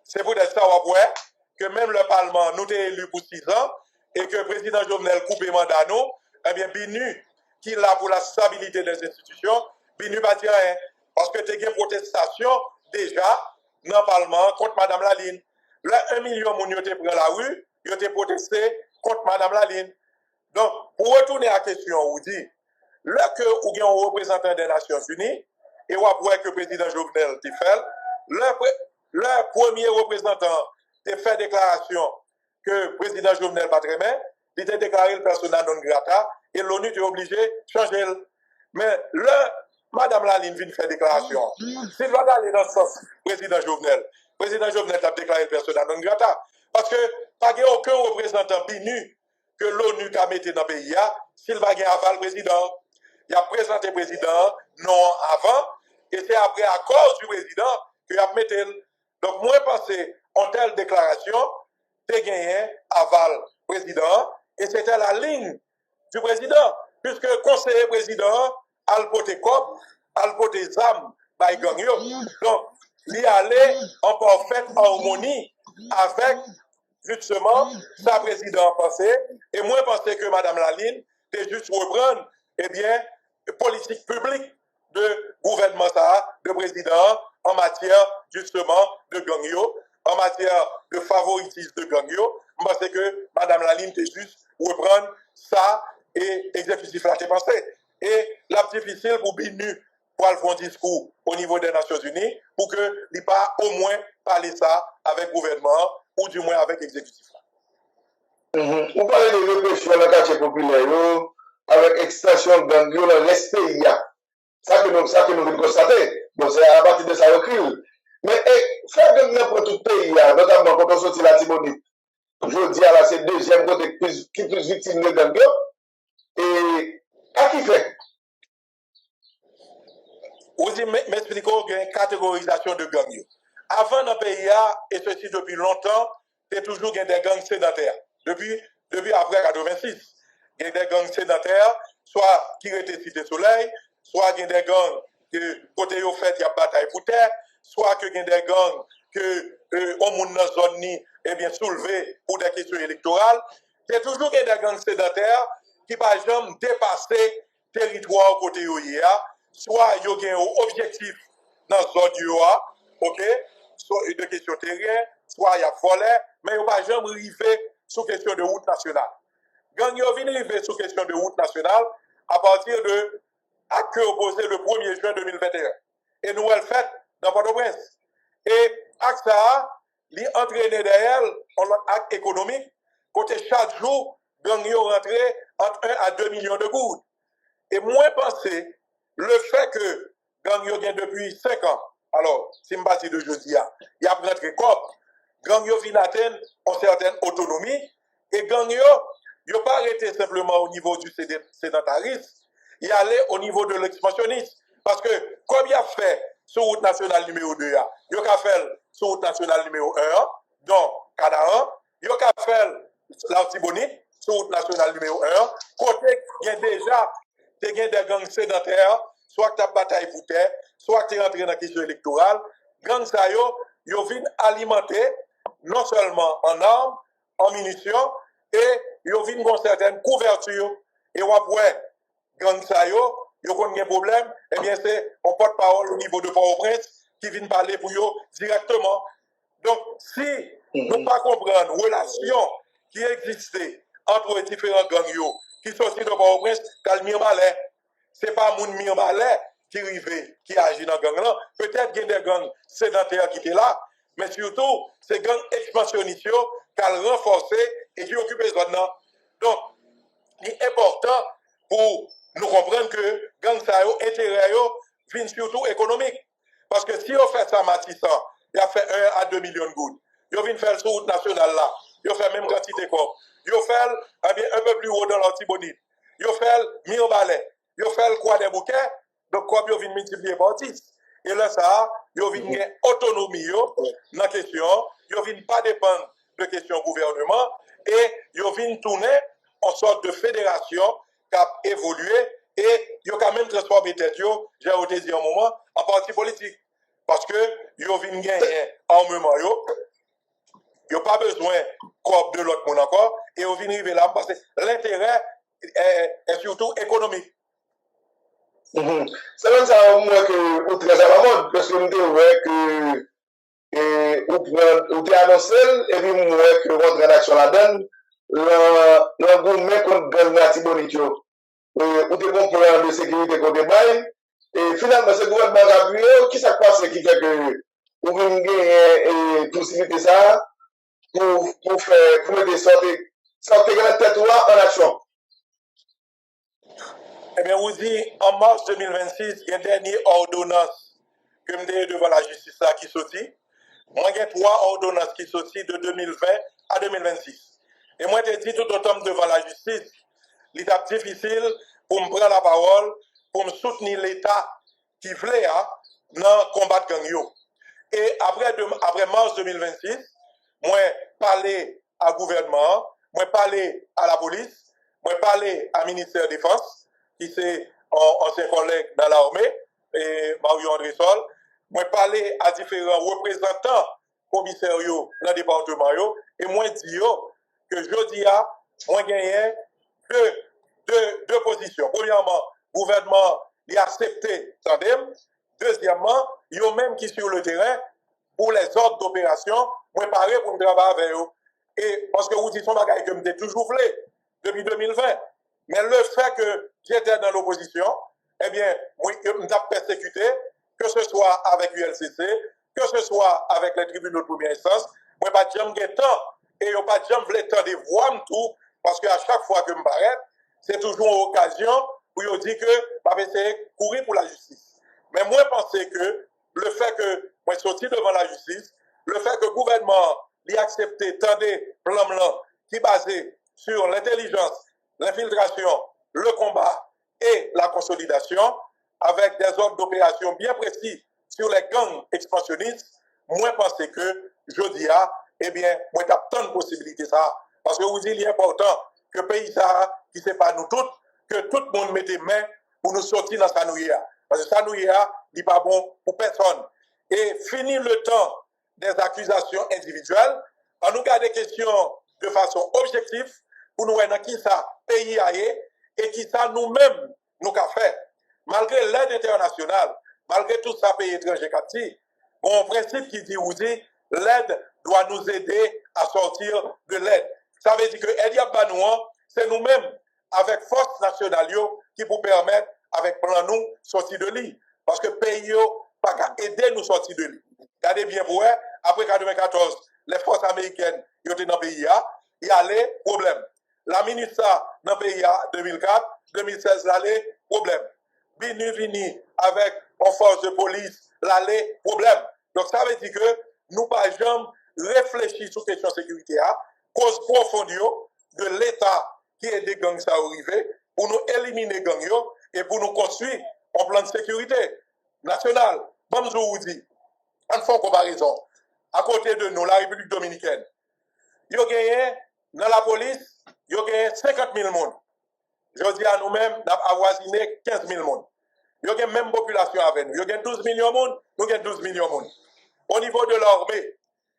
c'est pour ça que même le Parlement nous est élu pour 6 ans et que le président Jovenel coupe mandat nous, eh bien, Binu, qui est là pour la stabilité des institutions, Binu va dire rien. Parce que tu as une protestation déjà dans le Parlement contre Mme Laline. Là, 1 million de gens ont pris la rue, ils ont protesté contre Mme Laline. Donc, pour retourner à la question, on dit, là que vous avez un représentant des Nations Unies, et vous voyez que le président Jovenel te fait, le premier représentant te fait déclaration que le président Jovenel pas très bien, il a déclaré le persona non grata, et l'ONU est obligé de changer. Mais là, Madame Laline vient faire déclaration. S'il va aller dans ce sens, président Jovenel a déclaré le persona non grata. Parce que pas aucun représentant BINU que l'ONU a mis dans le pays, s'il va gagner aval le président. Il a présenté le président non avant, et c'est après, à cause du président, qu'il a mis. Donc, moi, je pense en telle déclaration, tu as gagné aval le président, et c'était la ligne du président, puisque le conseiller président a le poté cop, a le poté zam, by gang yo. Donc, il allait en parfaite harmonie avec justement sa présidente pensée, et moi je pensais que Mme Laline était juste reprendre eh bien, politique publique de gouvernement de président en matière justement de gangio, en matière de favoritisme de gangio. Je pensais que Mme Laline était juste reprendre ça et exécutif là pensé. Et la difficile pour Binu pour faire un discours au niveau des Nations Unies pour que il pas au moins parler ça avec le gouvernement ou du moins avec l'exécutif. Vous parlez de répression dans le quartier populaire, avec extension de gang dans l'Est pays. Ça que nous devons constater. Donc c'est à partir de ça recul. Mais faire gang n'importe tout pays, notamment quand on sortit la Tibonite, je dis à la c'est deuxième côté qui est plus victime de gang. Et à qui fait? Vous m'expliquez une catégorisation de gangs. Avant dans le pays, et ceci depuis longtemps, il y a toujours des gangs sédentaires. Depuis après 86, il y a des gangs sédentaires, soit qui étaient Cité Soleil, soit il y a des gangs que côté au fait il y a bataille pour terre, soit que il y a des gangs que on moun dans zone ni eh bien soulevé pour des questions électorales. Il y a toujours des gangs sédentaires qui par exemple dépasser territoire côté où il y a, soit il y a un objectif dans zone yo, OK, soit de question terrain, soit il y a volé, mais il n'y a pas jamais arrivé sous question de route nationale. Gang yo vient arriver sous question de route nationale à partir de acte opposé le 1er juin 2021. Et nous elle fait dans Port-au-Prince. Et acte ça, li entraîné derrière un acte économique côté chaque jour gang yo rentré entre 1 à 2 millions de gouttes. Et moi penser le fait que gang yo gagne depuis 5 ans. Alors, si je dis de jeudi, il y a rentré COP. Gang yo vient atteindre une certaine autonomie et gang yo pas arrêté simplement au niveau du sédentarisme, il allait au niveau de l'expansionnisme. Parce que comme il a fait sur route nationale numéro 2, il a fait sur route nationale numéro 1, donc Canaan, il a fait l'Artibonite sur route nationale numéro 1, côté il y a déjà des gangs sédentaires, soit que tu as bataille pour terre, soit que tu es rentré dans la question électorale, gangs ça yo viennent alimenter non seulement en armes, en munitions, et yo viennent dans certaines couvertures. Et après, gang ça yo ont un problème, eh bien c'est un porte-parole au niveau de Port-au-Prince qui vient parler pour eux directement. Donc, si nous ne comprenons pas la relation qui existait entre différents gangs qui sont sortis de Port-au-Prince, Calmir Balais. Ce n'est pas mon Mirbalais qui arrive, qui agit dans le gang là. Peut-être qu'il y a des gangs sédentaires qui étaient là, mais surtout, ces gangs expansionnistes qui ont renforcé et qui occupent les zones. Donc, il est important pour nous comprendre que gang ça intérêt vient surtout économique. Parce que si on fait ça matissant, il a fait 1 à 2 millions de gouttes. Il vient faire sur route nationale là. Il fait même quantité quoi. Il fait un peu plus haut dans l'Antibonite. Il fait Mirbalais. Il fait le quoi des bouquets. Donc, quoi, il vient multiplier par 10. Et là, ça, il vient autonomie dans la question. Il vient pas dépendre de questions gouvernement. Et il vient tourner en sorte de fédération qui a évolué et il a quand même transformé tête, j'ai dit un moment, en parti politique. Parce que il a gagner un armement, il n'a pas besoin de l'autre monde encore, et il vient arriver là parce que l'intérêt est surtout économique. C'est comme ça, moi, que vous très à la mode, parce que nous disons que vous avez annoncé, et puis moi, que vous rentrez en action là-dedans, le gouvernement contre gang Natibonite, ou te comprendre de sécurité côté bail, et finalement, ce gouvernement a appuyé, qui s'est passé qui fait que vous venez gagner possibilité ça, pour faire, pour mettre sortir la tête en action. Eh bien, vous dites, en mars 2026, il y a une dernière ordonnance que je me devant la justice là qui sortit. Moi, il y a 3 ordonnances qui sortent de 2020 à 2026. Et moi, je dis tout autant devant la justice, l'étape difficile pour me prendre la parole, pour me soutenir l'État qui voulait dans combattre gang yo. Et après mars 2026, moi, parler à gouvernement, moi, parler à la police, moi, parler à ministère de la Défense, qui c'est ancien collègue dans l'armée, et Mario André Sol, moi, parler à différents représentants commissaires dans le département, et moi, dire que je dis moi, gagné deux positions. Premièrement, le gouvernement a accepté Tandem. Deuxièmement, il y a même qui sur le terrain, pour les ordres d'opération, moi, pareil pour me travailler avec eux. Et parce que vous dites son bagage que je toujours voulu depuis 2020. Mais le fait que j'étais dans l'opposition, eh bien, moi, je me persécuté, que ce soit avec l'ULCC, que ce soit avec les tribunaux de première instance, moi, pas de jamais temps, et je pas de jamais temps de voir tout, parce qu'à chaque fois que je me paraît, c'est toujours une occasion où je dis que je vais essayer de courir pour la justice. Mais moi, je pense que le fait que moi, je sorti devant la justice, le fait que le gouvernement ait accepté tant de plans qui basés sur l'intelligence, l'infiltration, le combat et la consolidation, avec des ordres d'opération bien précis sur les gangs expansionnistes, moi, je pense que je dis, eh bien, moi, il y a tant de possibilités ça. Parce que vous dites, il est important que le pays, ça, qui c'est pas nous tous, que tout le monde mette main pour nous sortir dans sa nouille. Parce que ça nouille, n'est pas bon pour personne. Et finir le temps des accusations individuelles, en nous garder des questions de façon objective, pour nous voir dans qui ça pays aille et qui ça nous-mêmes nous qu'a fait. Malgré l'aide internationale, malgré tout ça pays étranger qu'a dit, bon principe qui dit, l'aide doit nous aider à sortir de l'aide. Ça veut dire que Elia Banouan, c'est nous-mêmes, avec force nationale, qui pour permettre, avec plan nous, sortir de l'île. Parce que pays pas qu'à aider nous sortir de l'île. Regardez bien pour eux, après 1994, les forces américaines étaient dans le pays, il y a les problèmes. La ministre dans le pays 2004, 2016, l'allée, problème. Vini avec une force de police, l'allée, problème. Donc ça veut dire que nous pas jamais réfléchir sur la question de sécurité, cause profonde de l'État qui est des gangs à arriver, pour nous éliminer les gangs et pour nous construire un plan de sécurité national. Comme je vous dis, en font comparaison. À côté de nous, la République dominicaine, il y a gagné dans la police, il y a gagné 50 000 personnes. Je dis à nous-mêmes, nous avons avoisiné 15 000 personnes. Il y a même population avec nous. Il y a 12 millions de monde, nous avons 12 millions de monde. Au niveau de l'armée,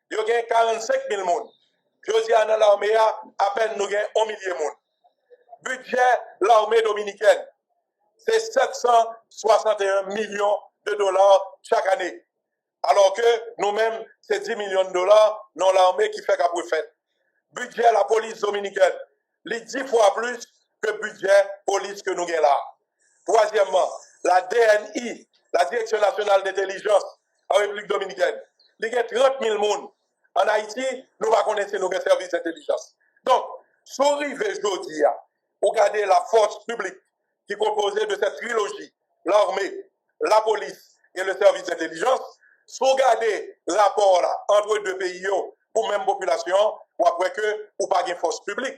il y a 45 000 personnes. Je dis à l'armée, à peine nous avons 1 million de monde. Budget l'armée dominicaine, c'est 761 millions de dollars chaque année. Alors que nous-mêmes, c'est 10 millions de dollars dans l'armée qui fait qu'après fait. Budget la police dominicaine, les 10 fois plus que le budget police que nous avons là. Troisièmement, la DNI, la Direction nationale d'intelligence en République dominicaine, il y a 30 000 personnes. En Haïti, nous ne connaissons pas nos services d'intelligence. Donc, si vous arrivez aujourd'hui, vous regardez la force publique qui est composée de cette trilogie, l'armée, la police et le service d'intelligence, si vous regardez le rapport là, entre les deux pays pour même population, ou après que vous pas de force publique.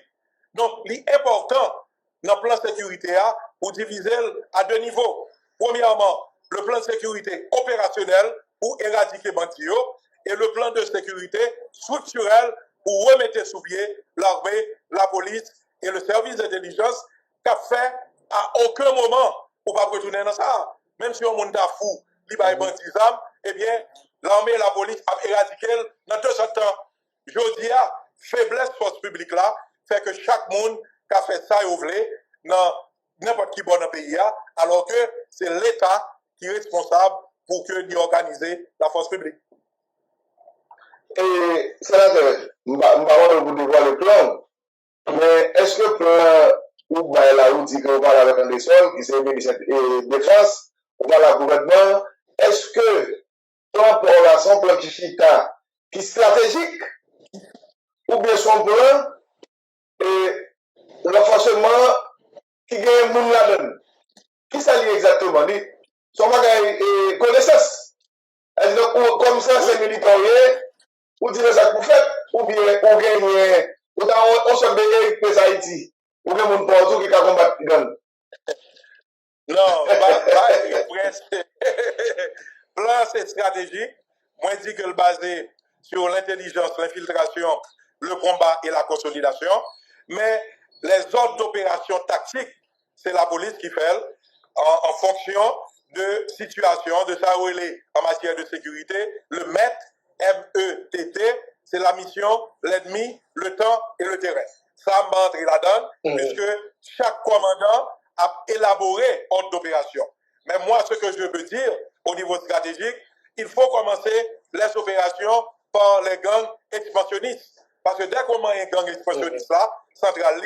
Donc, l'important dans le plan de sécurité, pour diviser à deux niveaux. Premièrement, le plan de sécurité opérationnel pour éradiquer bandits et le plan de sécurité structurel pour remettre sous pied l'armée, la police et le service d'intelligence qu'a fait à aucun moment pour ne pas retourner dans ça. Même si on monde fou, il va bandits, eh bien, l'armée et la police ont éradiqué dans 200 ans. Je dis, faiblesse force publique là, fait que chaque monde qui a fait ça, il voulait, dans n'importe qui bon dans le pays, alors que c'est l'État qui est responsable pour que d'y organiser la force publique. Et, sénateur, je ne vais pas vous dévoiler le plan, mais est-ce que le plan, ou là, on dit que vous parlez avec un des sols, qui c'est le ministère de Défense, ou par le gouvernement, est-ce que plan pour la son plan qui est stratégique, ou bien son plan, et renforcement qui gagne moun la donne. Qui ça lié exactement? Son bagage connaissance. Comme ça, c'est militaire, ou dire ça pour faire, ou bien on gagne, on se bégaye pour Haïti, ou bien moun partout qui a combattre gang. Non, plan c'est stratégique. Moi, je dis que le basé sur l'intelligence, l'infiltration, le combat et la consolidation. Mais les ordres d'opération tactique, c'est la police qui fait en fonction de situation, de ça relais en matière de sécurité. Le MET, M-E-T-T, c'est la mission, l'ennemi, le temps et le terrain. Ça m'entre là-dedans, puisque chaque commandant a élaboré ordre d'opération. Mais moi, ce que je veux dire au niveau stratégique, il faut commencer les opérations par les gangs expansionnistes. Parce que dès qu'on a un gang expansionniste là, central,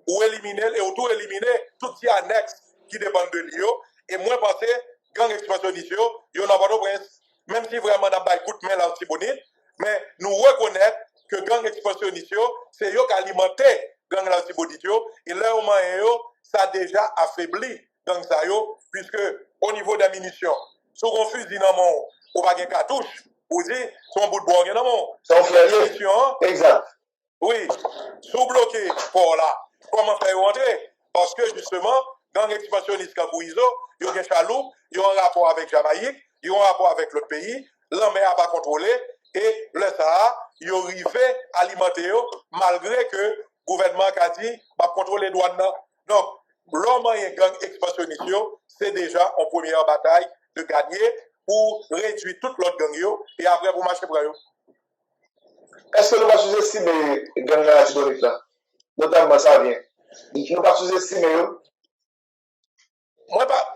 ou éliminer et autour éliminer toutes ces annexes qui dépendent de l'IO, et moi, penser, gang expansionniste, il y en a pas de prince. Même si vraiment, on a pas écouté, mais là, c'est bonite, mais nous reconnaître que gang expansionniste, c'est eux qui alimentent gang l'antibonite, et là, au moins, ça a déjà affaibli gang ça, puisque au niveau des munitions, si on fusil dans mon, ou pas de cartouche, ou dit, son bout de bois dans mon. Son munitions. Exact. Oui, sous bloqué pour là. Comment faire rentrer? Parce que justement, gang expansionniste comme Iso, il y a un chaloupe, il y a un rapport avec Jamaïque, il y a un rapport avec l'autre pays, l'armée n'a pas contrôlé, et le Sahara, il a arrivé à alimenter malgré que le gouvernement a dit, va contrôler les douanes. Donc, l'homme et gang expansionniste, c'est déjà en première bataille de gagner pour réduire toute l'autre gang et après pour marcher pour eux. Est-ce que nous ne pas sous-estimer les gangs latiboniques là? Notamment ça vient. Nous ne pas sous-estimer eux? Moi, pas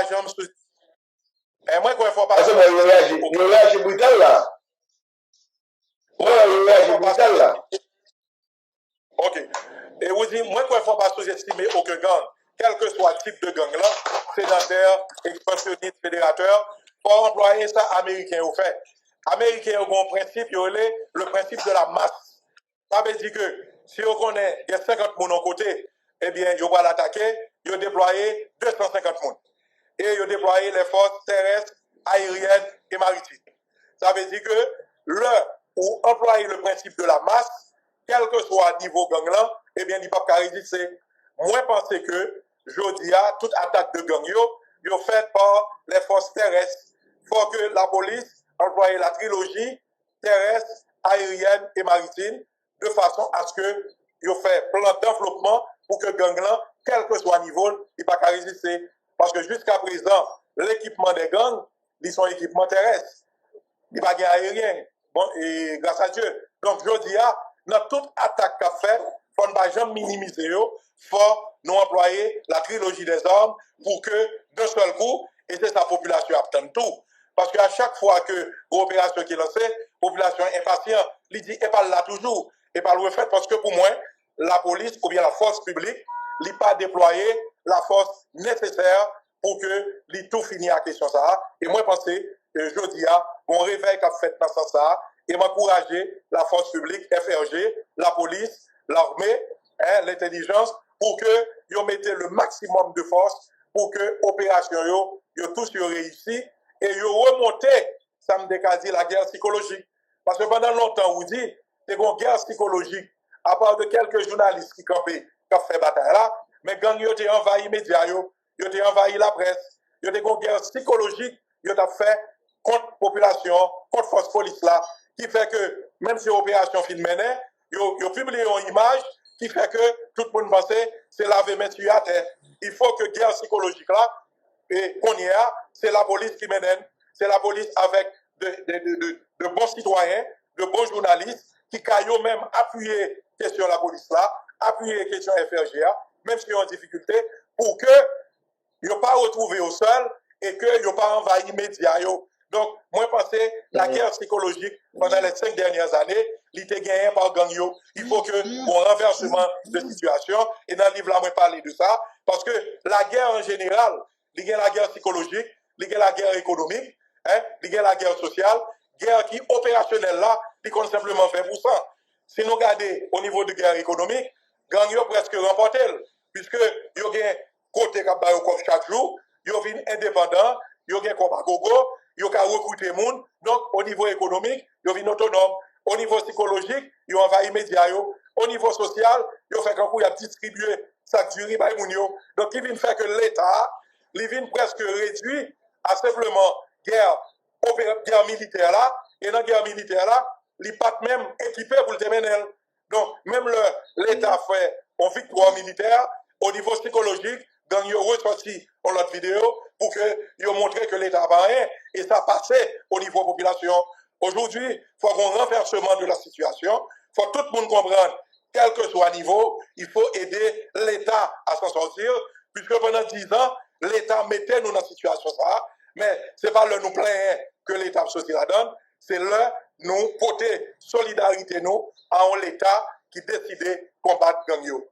jamais sous. Et moi, quand il faut pas. Parce que il réagit brutal là. Il réagit brutal là. Ok. Et vous dites, moi, quand il ne faut pas sous-estimer aucun gang, quel que soit le type de gang là, sédentaire, expansionniste, fédérateur, pour employer ça, américain au fait. Américains ont un principe, le principe de la masse. Ça veut dire que si on connaît, il y a 50 personnes en côté, eh bien, ils vont l'attaquer, ils vont déployer 250 personnes. Et ils vont déployer les forces terrestres, aériennes et maritimes. Ça veut dire que où employer le principe de la masse, quel que soit le niveau gang là, eh bien, il ne peut pas résister. Moi, je pense que, je dis, toute attaque de gang, est faite par les forces terrestres. Il faut que la police employer la trilogie terrestre, aérienne et maritime de façon à ce que ils fait plan d'enveloppement pour que gang là, quel que soit le niveau, il ne peut pas résister. Parce que jusqu'à présent, l'équipement des gangs, ils sont équipements terrestres. Il n'y a pas aérien. Bon, et grâce à Dieu. Donc, je dis, dans toute attaque qu'a fait, il ne faut pas jamais minimiser. Il faut nous employer la trilogie des armes pour que, d'un seul coup, et c'est sa population attend tout. Parce qu'à chaque fois que l'opération qui est lancée, la population est impatiente, il dit, et pas là toujours, et pas le fait, parce que pour moi, la police ou bien la force publique n'a pas déployé la force nécessaire pour que les tout finisse à question ça. Et moi, je pense que je dis, mon réveil qu'a fait dans ce sens ça, et m'encourager la force publique, FRG, la police, l'armée, l'intelligence, pour que vous mettez le maximum de force pour que l'opération yo tous réussi et yo remonter, ça me décase la guerre psychologique. Parce que pendant longtemps, vous dites, c'est une guerre psychologique, à part de quelques journalistes qui campaient, qui ont fait bataille là, mais gang yo ont envahi les médias, yo ont envahi la presse, yo ont une guerre psychologique, yo ont fait contre la population, contre la force police là, qui fait que même si l'opération fin menée, yo publié une image qui fait que tout le monde pensait c'est laver messieurs à terre. Il faut que guerre psychologique là, et qu'on y a, c'est la police qui mène, c'est la police avec de bons citoyens, de bons journalistes, qui caillent même appuyer question la police là, appuyer question FRGA, même si ils ont difficulté, pour que ils n'ont pas retrouvé au sol et qu'ils n'ont pas envahi les médias. Donc, moi, je pense que la guerre psychologique, pendant les 5 dernières années, il était gagné par gang yo. Il faut que mon renversement de situation, et dans le livre là, moi, parler de ça, parce que la guerre en général, il y a la guerre psychologique, il y a la guerre économique, il y a la guerre sociale, guerre qui opérationnelle là, il compte simplement 20%. Si nous regardons au niveau de guerre économique, gang yo presque remporté, puisque il y a côté qui a chaque jour, il y a indépendant, il y a combat gogo, il y a recruter monde. Donc, au niveau économique, il y a autonome. Au niveau psychologique, il y a envahi les médias. Au niveau social, il y a fait qu'un coup, il y a distribué ça durée par les gens. Donc, il vient faire que l'État, il vient presque réduit à simplement guerre militaire là. Et dans la guerre militaire là, il n'est pas même équipé pour le terminal. Donc, même l'État fait une victoire militaire au niveau psychologique. Gang yo ressorti en l'autre vidéo pour que yo montré que l'État va rien et ça passait au niveau population. Aujourd'hui, il faut un renversement de la situation. Il faut que tout le monde comprenne, quel que soit le niveau, il faut aider l'État à s'en sortir, puisque pendant 10 ans, l'État mettait nous dans la situation ça, mais ce n'est pas le nous plaindre que l'État sorti la donne, c'est le nous porter solidarité nous à l'État qui décide de combattre gang yo.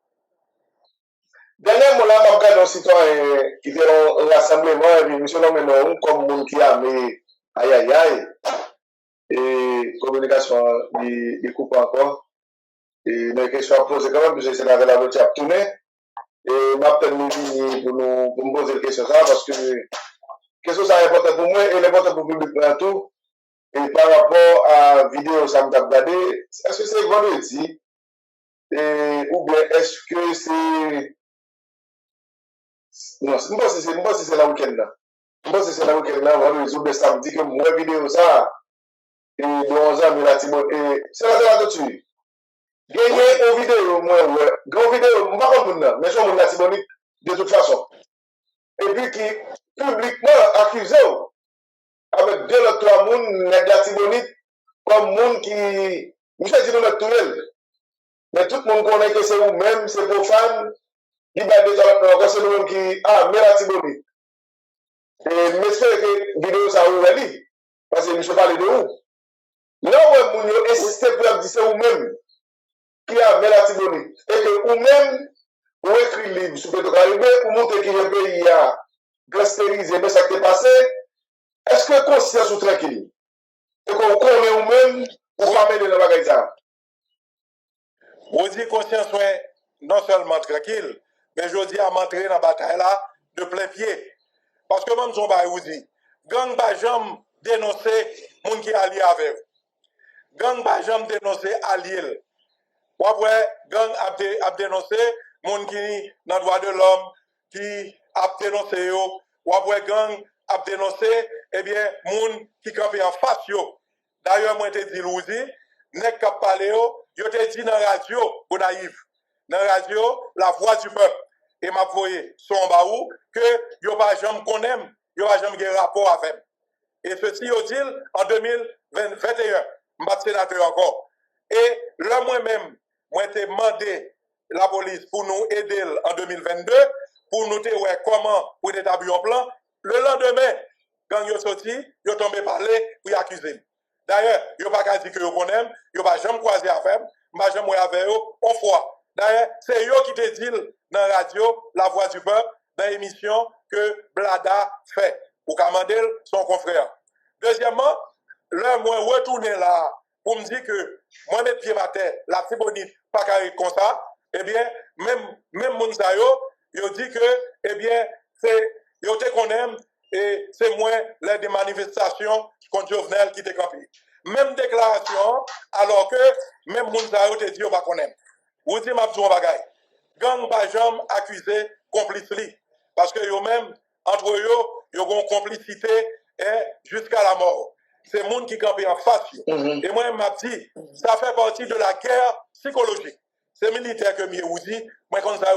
Dernièrement, là, je regarde un citoyen qui était en rassemblement, et puis monsieur nommé non, comme monde qui a mis aïe aïe aïe, et communication, il coupe encore. Et les questions à poser quand même, parce que c'est la valeur qui a tourné. Et m'a peut-être pour nous poser la question ça, parce que question ça est important pour moi, et l'important pour le public tout. Et par rapport à la vidéo, ça m'a regardé, est-ce que c'est vendredi? Ou bien est-ce que c'est. Non, je pense que c'est la week-end là. Je pense que c'est la week-end là, vendredi ou bien samedi, que moi vidéo ça, et de 11 ans, mais la Timothée, c'est la dessus. Gagner une vidéo, moi, ouais. Une vidéo, je ne sais pas, mais je suis la Timothée de toute façon. Et puis qui publiquement accusé avec 2 ou 3 personnes, la Timothée, comme monde qui. Je sais que c'est tout elle. Mais tout le monde connaît que c'est vous-même, c'est profane. Il y a des gens c'est nous qui. Ah, mais la Timothée. Et j'espère que la vidéo ça vous aller. Parce que je parle de vous. Là où vous insistez pour dire c'est vous-même qui a mis la Timothée. Et que vous-même, vous écrivez le livre sur Petro Caribé, vous montrez que le pays a gangsterisé, mais ça qui est passé. Est-ce que conscience ou tranquille? Et qu'on connaît vous-même, vous pas mener dans la bagaille ça? Vous dites conscience, non seulement tranquille, mais je dis à m'entrer dans la bataille là de plein pied. Parce que même son bail vous dit, gang ba jam dénoncer moun qui allié avec vous. Gang ba jam dénoncer allié. Ou après, gang a dénoncé moun qui dans droit de l'homme, qui a dénoncé yo. Ou après, gang a dénoncé, eh bien, moun qui campé en face yo. D'ailleurs, moi, je te dis, Louzi, nek kap pale yo te dit dans la radio, ou naïf. Dans la radio, la voix du peuple. Et m'a voyé son baou que yo pas jamais connaît, yo pas jamais un rapport avec. Et ceci yo dit en 2021, m'a sénateur encore. Et là moi-même, moi t'ai demandé la police pour nous aider en 2022 pour nous dire comment pour établir un plan. Le lendemain, quand yo sorti, yo tombé parler pour accuser. D'ailleurs, yo pas qu'à dire que yo connaît, yo pas jamais croisé avec, m'a jamais avec eux en fois. D'ailleurs, c'est eux qui te disent dans la radio, La Voix du Peuple, dans l'émission que Blada fait, ou Kamandel, son confrère. Deuxièmement, là, moi, retourner là, pour me dire que moi, mettre pied à terre, la Tibonite, pas carré comme ça, eh bien, même Mounsayo, il dit que, eh bien, c'est, il te qu'on aime, et c'est moins les des manifestations contre Jovenel qui te campé. Même déclaration, alors que même Mounsayo te dit, on va qu'on aime. Ou dit, m'a dit, on va gagner. Gang pas jamais accusé complice li. Parce que yo même, entre eux, ils ont une complicité jusqu'à la mort. C'est le monde qui campe en face. Et moi, m'a dit, ça fait partie de la guerre psychologique. C'est militaire que je dit, moi, quand ça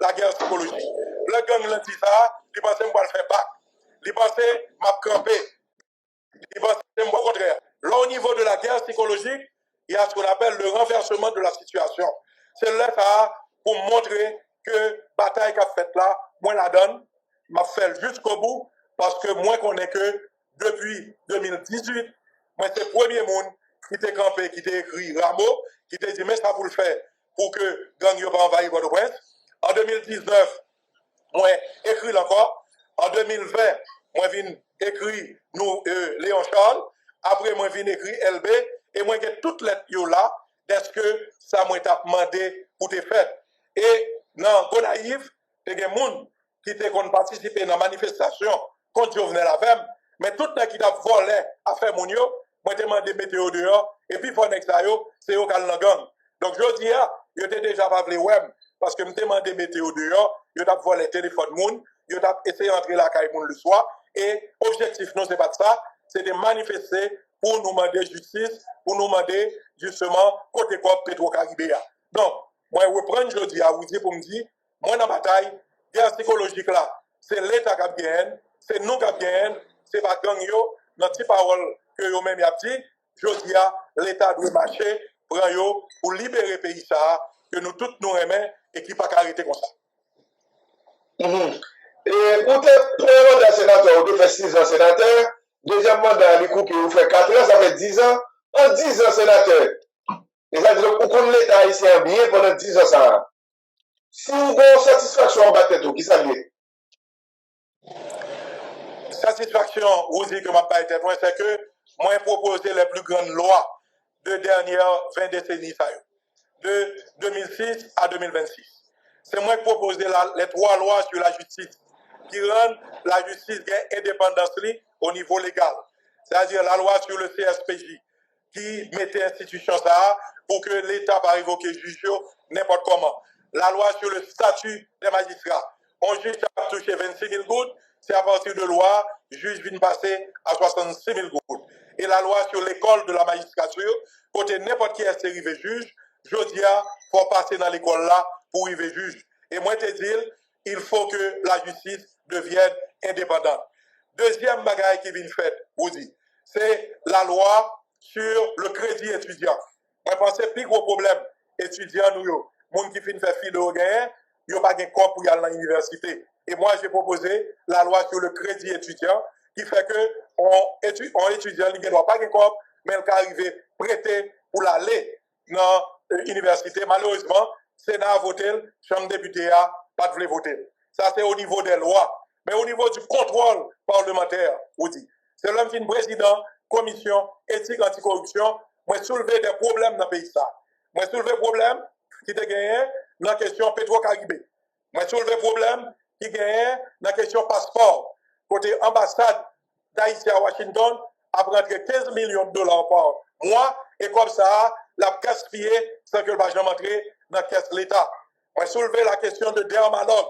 la guerre psychologique. Le gang l'a dit ça, il pensait que je vais le faire pas. Il pensait que je vais camper. Il pensait que au contraire. Là, au niveau de la guerre psychologique, il y a ce qu'on appelle le renversement de la situation. C'est là ça pour montrer que la bataille qu'a faite là, moi la donne, m'a fait jusqu'au bout, parce que moi connais que depuis 2018, moi c'est le premier monde qui t'a campé, qui t'a écrit Rameau, qui t'a dit mais ça pour le faire, pour que gang n'a pas envahi Port-au-Prince. En 2019, moi écrit encore. En 2020, moi viens écrit nous Léon Charles. Après moi viens écrit LB et moi j'ai toutes les lettres là. Est-ce que ça m'a demandé pour te faire? Et dans Gonaïve, il y a des gens qui ont participé dans la manifestation contre Jovenel Avem, mais tout le monde qui a volé à faire mon yo, moi j'ai demandé météo dehors, et puis pour c'est eux qui ont gang. Donc je dis, je n'ai déjà pas voulu web, parce que je m'ai demandé météo dehors, je n'ai volé le téléphone moun, je n'ai essayé d'entrer la caille moun le soir, et objectif non, c'est pas ça, c'est de manifester pour nous demander justice, pour nous demander justement côté quoi Petro-Caribéa. Donc, moi, je reprends jeudi à vous dire pour me dire, moi, dans la bataille, guerre psychologique là, c'est l'État qui gagne, c'est nous qui gagne, c'est pas gang yo, dans les paroles que yo même y a dit, jeudi à l'État doit marcher, prendre yo pour libérer le pays ça, que nous tous nous aimons et qui pas arrêter comme ça. Et pour te prendre d'un sénateur, vous faites 6 ans sénateur, deuxième mandat, les coups qui vous fait 4 ans, ça fait 10 ans, en 10 ans sénateur. Et ça veut dire que vous connaissez l'État haïtien bien pendant 10 ans ça. Si vous avez satisfaction en bas tout, qui ça lié? Satisfaction, vous dites que ma pas été point, c'est que moi j'ai proposé les plus grandes lois de dernière 20 décennies, de 2006 à 2026. C'est moi qui ai proposé les 3 lois sur la justice qui rendent la justice indépendante au niveau légal. C'est-à-dire la loi sur le CSPJ qui mettait institution ça pour que l'État pas révoquer juge n'importe comment. La loi sur le statut des magistrats. On juge a touché 26 000 gouttes, c'est à partir de loi, juge vient passer à 66 000 gouttes. Et la loi sur l'école de la magistrature, côté n'importe qui est arrivé juge, je dis, il faut passer dans l'école là pour arriver juge. Et moi, je te dis, il faut que la justice devienne indépendante. Deuxième bagaille qui vient faire, vous dit, c'est la loi sur le crédit étudiant. Moi, je pense que le plus gros problème étudiant, nous, les gens qui finissent faire fil de gain, ils n'ont pas de corps pour y aller à l'université. Et moi, j'ai proposé la loi sur le crédit étudiant qui fait que on étudiant, il ne doit pas de corps, mais il peut arriver prêter pour l'aller dans l'université. Malheureusement, le Sénat a voté, la Chambre des députés n'a pas de voter. Ça, c'est au niveau des lois. Mais au niveau du contrôle parlementaire, vous dites, c'est l'homme qui est président, commission éthique anticorruption, moi soulever des problèmes dans le pays. Moi soulever des problèmes qui te gagné dans la question Petro-Caribé. Moi soulever des problèmes qui gagné dans la question passeport. Côté ambassade d'Haïti à Washington, a rentré 15 millions de dollars par mois, et comme ça, l'a gaspillé sans que le bagage entre dans la caisse de l'État. Moi soulever la question de dermatologue.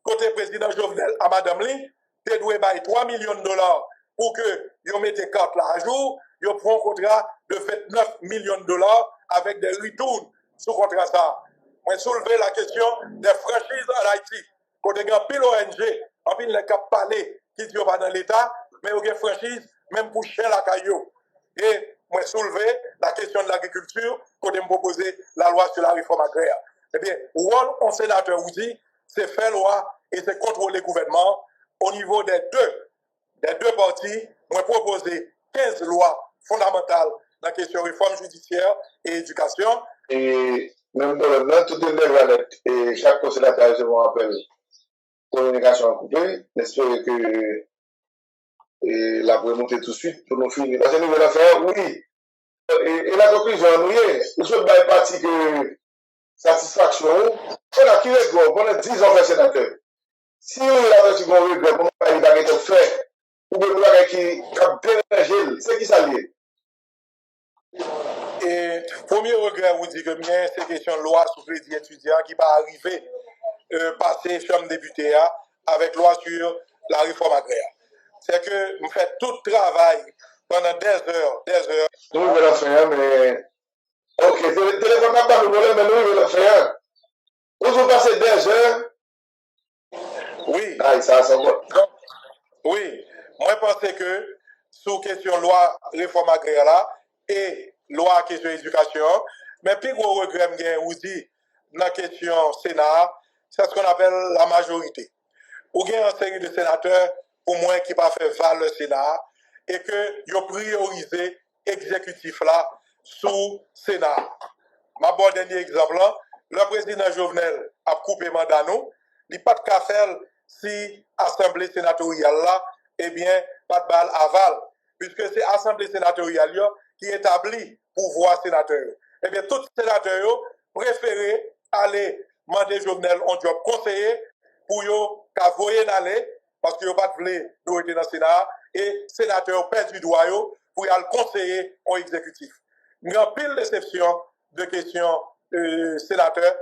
Côté président Jovenel à Madame Lee, tu dois bailler 3 millions de dollars pour que vous mettez carte là à jour, vous prenez un contrat de 29 millions de dollars avec des retours sous contrat ça. Moi, soulever la question des franchises en Haïti. Côté grand pile ONG, en pile les cap parler qui ne sont pas dans l'État, mais vous avez franchise même pour chien la caillou. Et moi, soulever la question de l'agriculture, côté me proposer la loi sur la réforme agraire. Eh bien, rôle en sénateur vous dit, c'est faire loi et c'est contrôler le gouvernement au niveau des deux parties. Moi, proposer 15 lois fondamentales dans la question réforme judiciaire et éducation. Et même problème là, tout est net et chaque consulateur recevra un appel communication coupée. J'espère que la pourrait monter tout de suite pour nous finir. Parce que nous allons faire, oui. Et la conclusion, nous y est. Nous sommes dans parti que satisfaction, on a qui regret, on a 10 ans fait sénateur. Si on a parti qu'on regret, on n'a pas été fait, ou bien on a qui a dérangé, c'est qui ça lié? Et premier regret, vous dit que bien, c'est question de loi sur crédit étudiant qui va arriver passer chambre députée avec loi sur la réforme agraire. C'est que vous faites tout le travail pendant des heures. Nous, on va le faire, mais. Ok, téléphone n'a pas le problème, mais nous, on va le faire. Vous vous passez des heures. Oui. Ah, ça va. Oui. Moi, je pense que sous question loi réforme agraire là et loi question éducation, mais puis gros regret, vous dit, dans la question Sénat, c'est ce qu'on appelle la majorité. Ou bien une série de sénateurs, pour moi, qui pas fait valoir le Sénat, et que ils ont priorisé l'exécutif là sous Sénat. Ma bon dernier exemple, le président Jovenel a coupé mandat nous, il n'y a pas de café si l'Assemblée sénatoriale là, eh bien, pas de balle aval, puisque c'est l'Assemblée sénatoriale qui établit pouvoir sénateur. Eh bien, tous les sénateurs préfèrent aller demander Jovenel un job conseiller pour yo ka voyer aller parce que yo pas voulu nous être dans le Sénat et sénateur perd du droit pour y aller conseiller au exécutif. Nous avons pile déception de questions sénateurs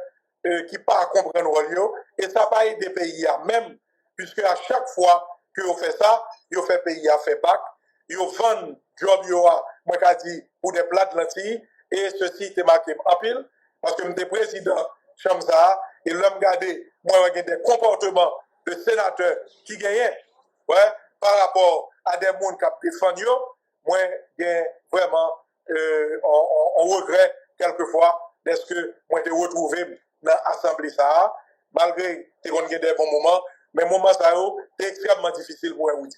qui pas comprendre rôle et ça pas aider pays même puisque à chaque fois que vous fait ça, vous fait pays à fait bac, vous vend job yo moi qu'a dit pour des plats de lentilles et ceci est marqué en pile parce que je suis président Chamza et l'homme gardé moi j'ai des comportements de sénateurs qui gagnent ouais, par rapport à des gens qui défendent moi j'ai vraiment on regrette quelquefois est-ce que moi j'ai retrouvé dans l'assemblée ça malgré que on a des bons moments mais moments ça c'est extrêmement difficile pour un outil.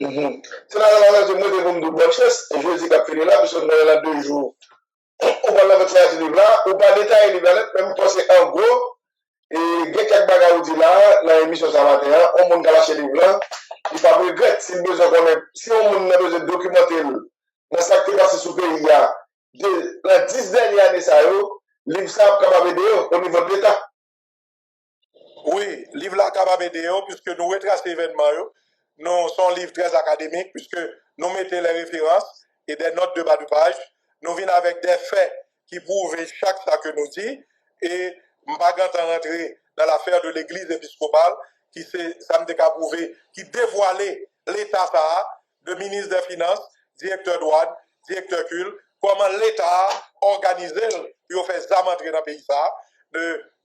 C'est là je me dis bonne chance et je dis qu'à finir là parce qu'on est là 2 jours. On va la faire ce livre là, ou pas détailler le livre même penser en gros et il y a quelques bagages dit là dans l'émission ça matin, on monte lâcher le livre là, il pas regret si besoin qu'on ait si on a besoin de documenter dans ça qui passe sur pays de la 10 dernières années ça yo, livre ça capable d'aider au niveau de l'état. Oui, livre là capable d'aider puisque nous retracer événements nous sommes livre très académique puisque nous mettons les références et des notes de bas de page, nous venons avec des faits qui prouvent chaque ça que nous dit et pas rentrer dans l'affaire de l'église épiscopale qui ça me prouvé qui dévoilait l'état ça de ministre des Finances, directeur douane, directeur culte, comment l'État organisé pour faire ça entrer dans le pays ça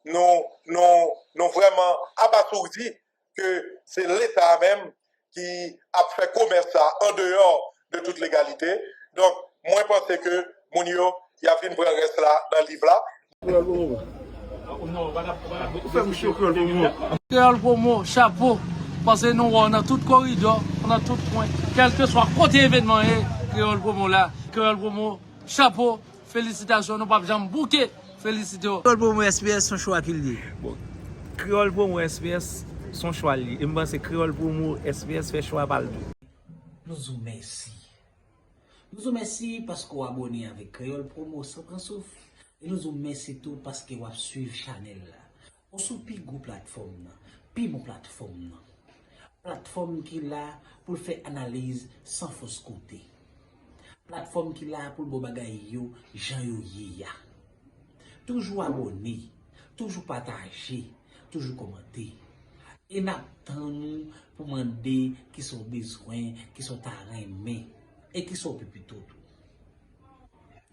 nous vraiment abasourdis que c'est l'État même qui a fait commerce ça en dehors de toute légalité. Donc, moi, je pense que Mounio, il y a une prendre reste là dans le livre là. Créole pour moi, chapeau, parce que nous, on a tout corridor, on a tout point, quel que soit côté événement, Créole pour moi là, Créole pour moi, chapeau, félicitations, nous pas besoin de bouquet, félicitations. Créole pour moi, SPS, son choix qu'il dit. Bon, Créole pour moi, SPS, son choix. Et je pense que Créole pour moi, SPS fait choix par le tout. Nous vous remercions. Nous vous remercions parce que vous abonnez avec Créole Promo sans prendre souffle. Et nous vous remercions tout parce que vous suivez Chanel là. On sous pi go plateforme, pi mon plateforme. Plateforme qui là pour faire analyse sans fausse côté. Plateforme qui là pour le bagay yo, Jean yo ya. Toujours abonné, toujours partager, toujours commenter. Et n'attendons pour demander qui sont besoins, qui sont aimés et qui sont plus tout.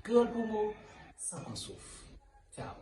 Créole pour moi, sans souffle. Ciao.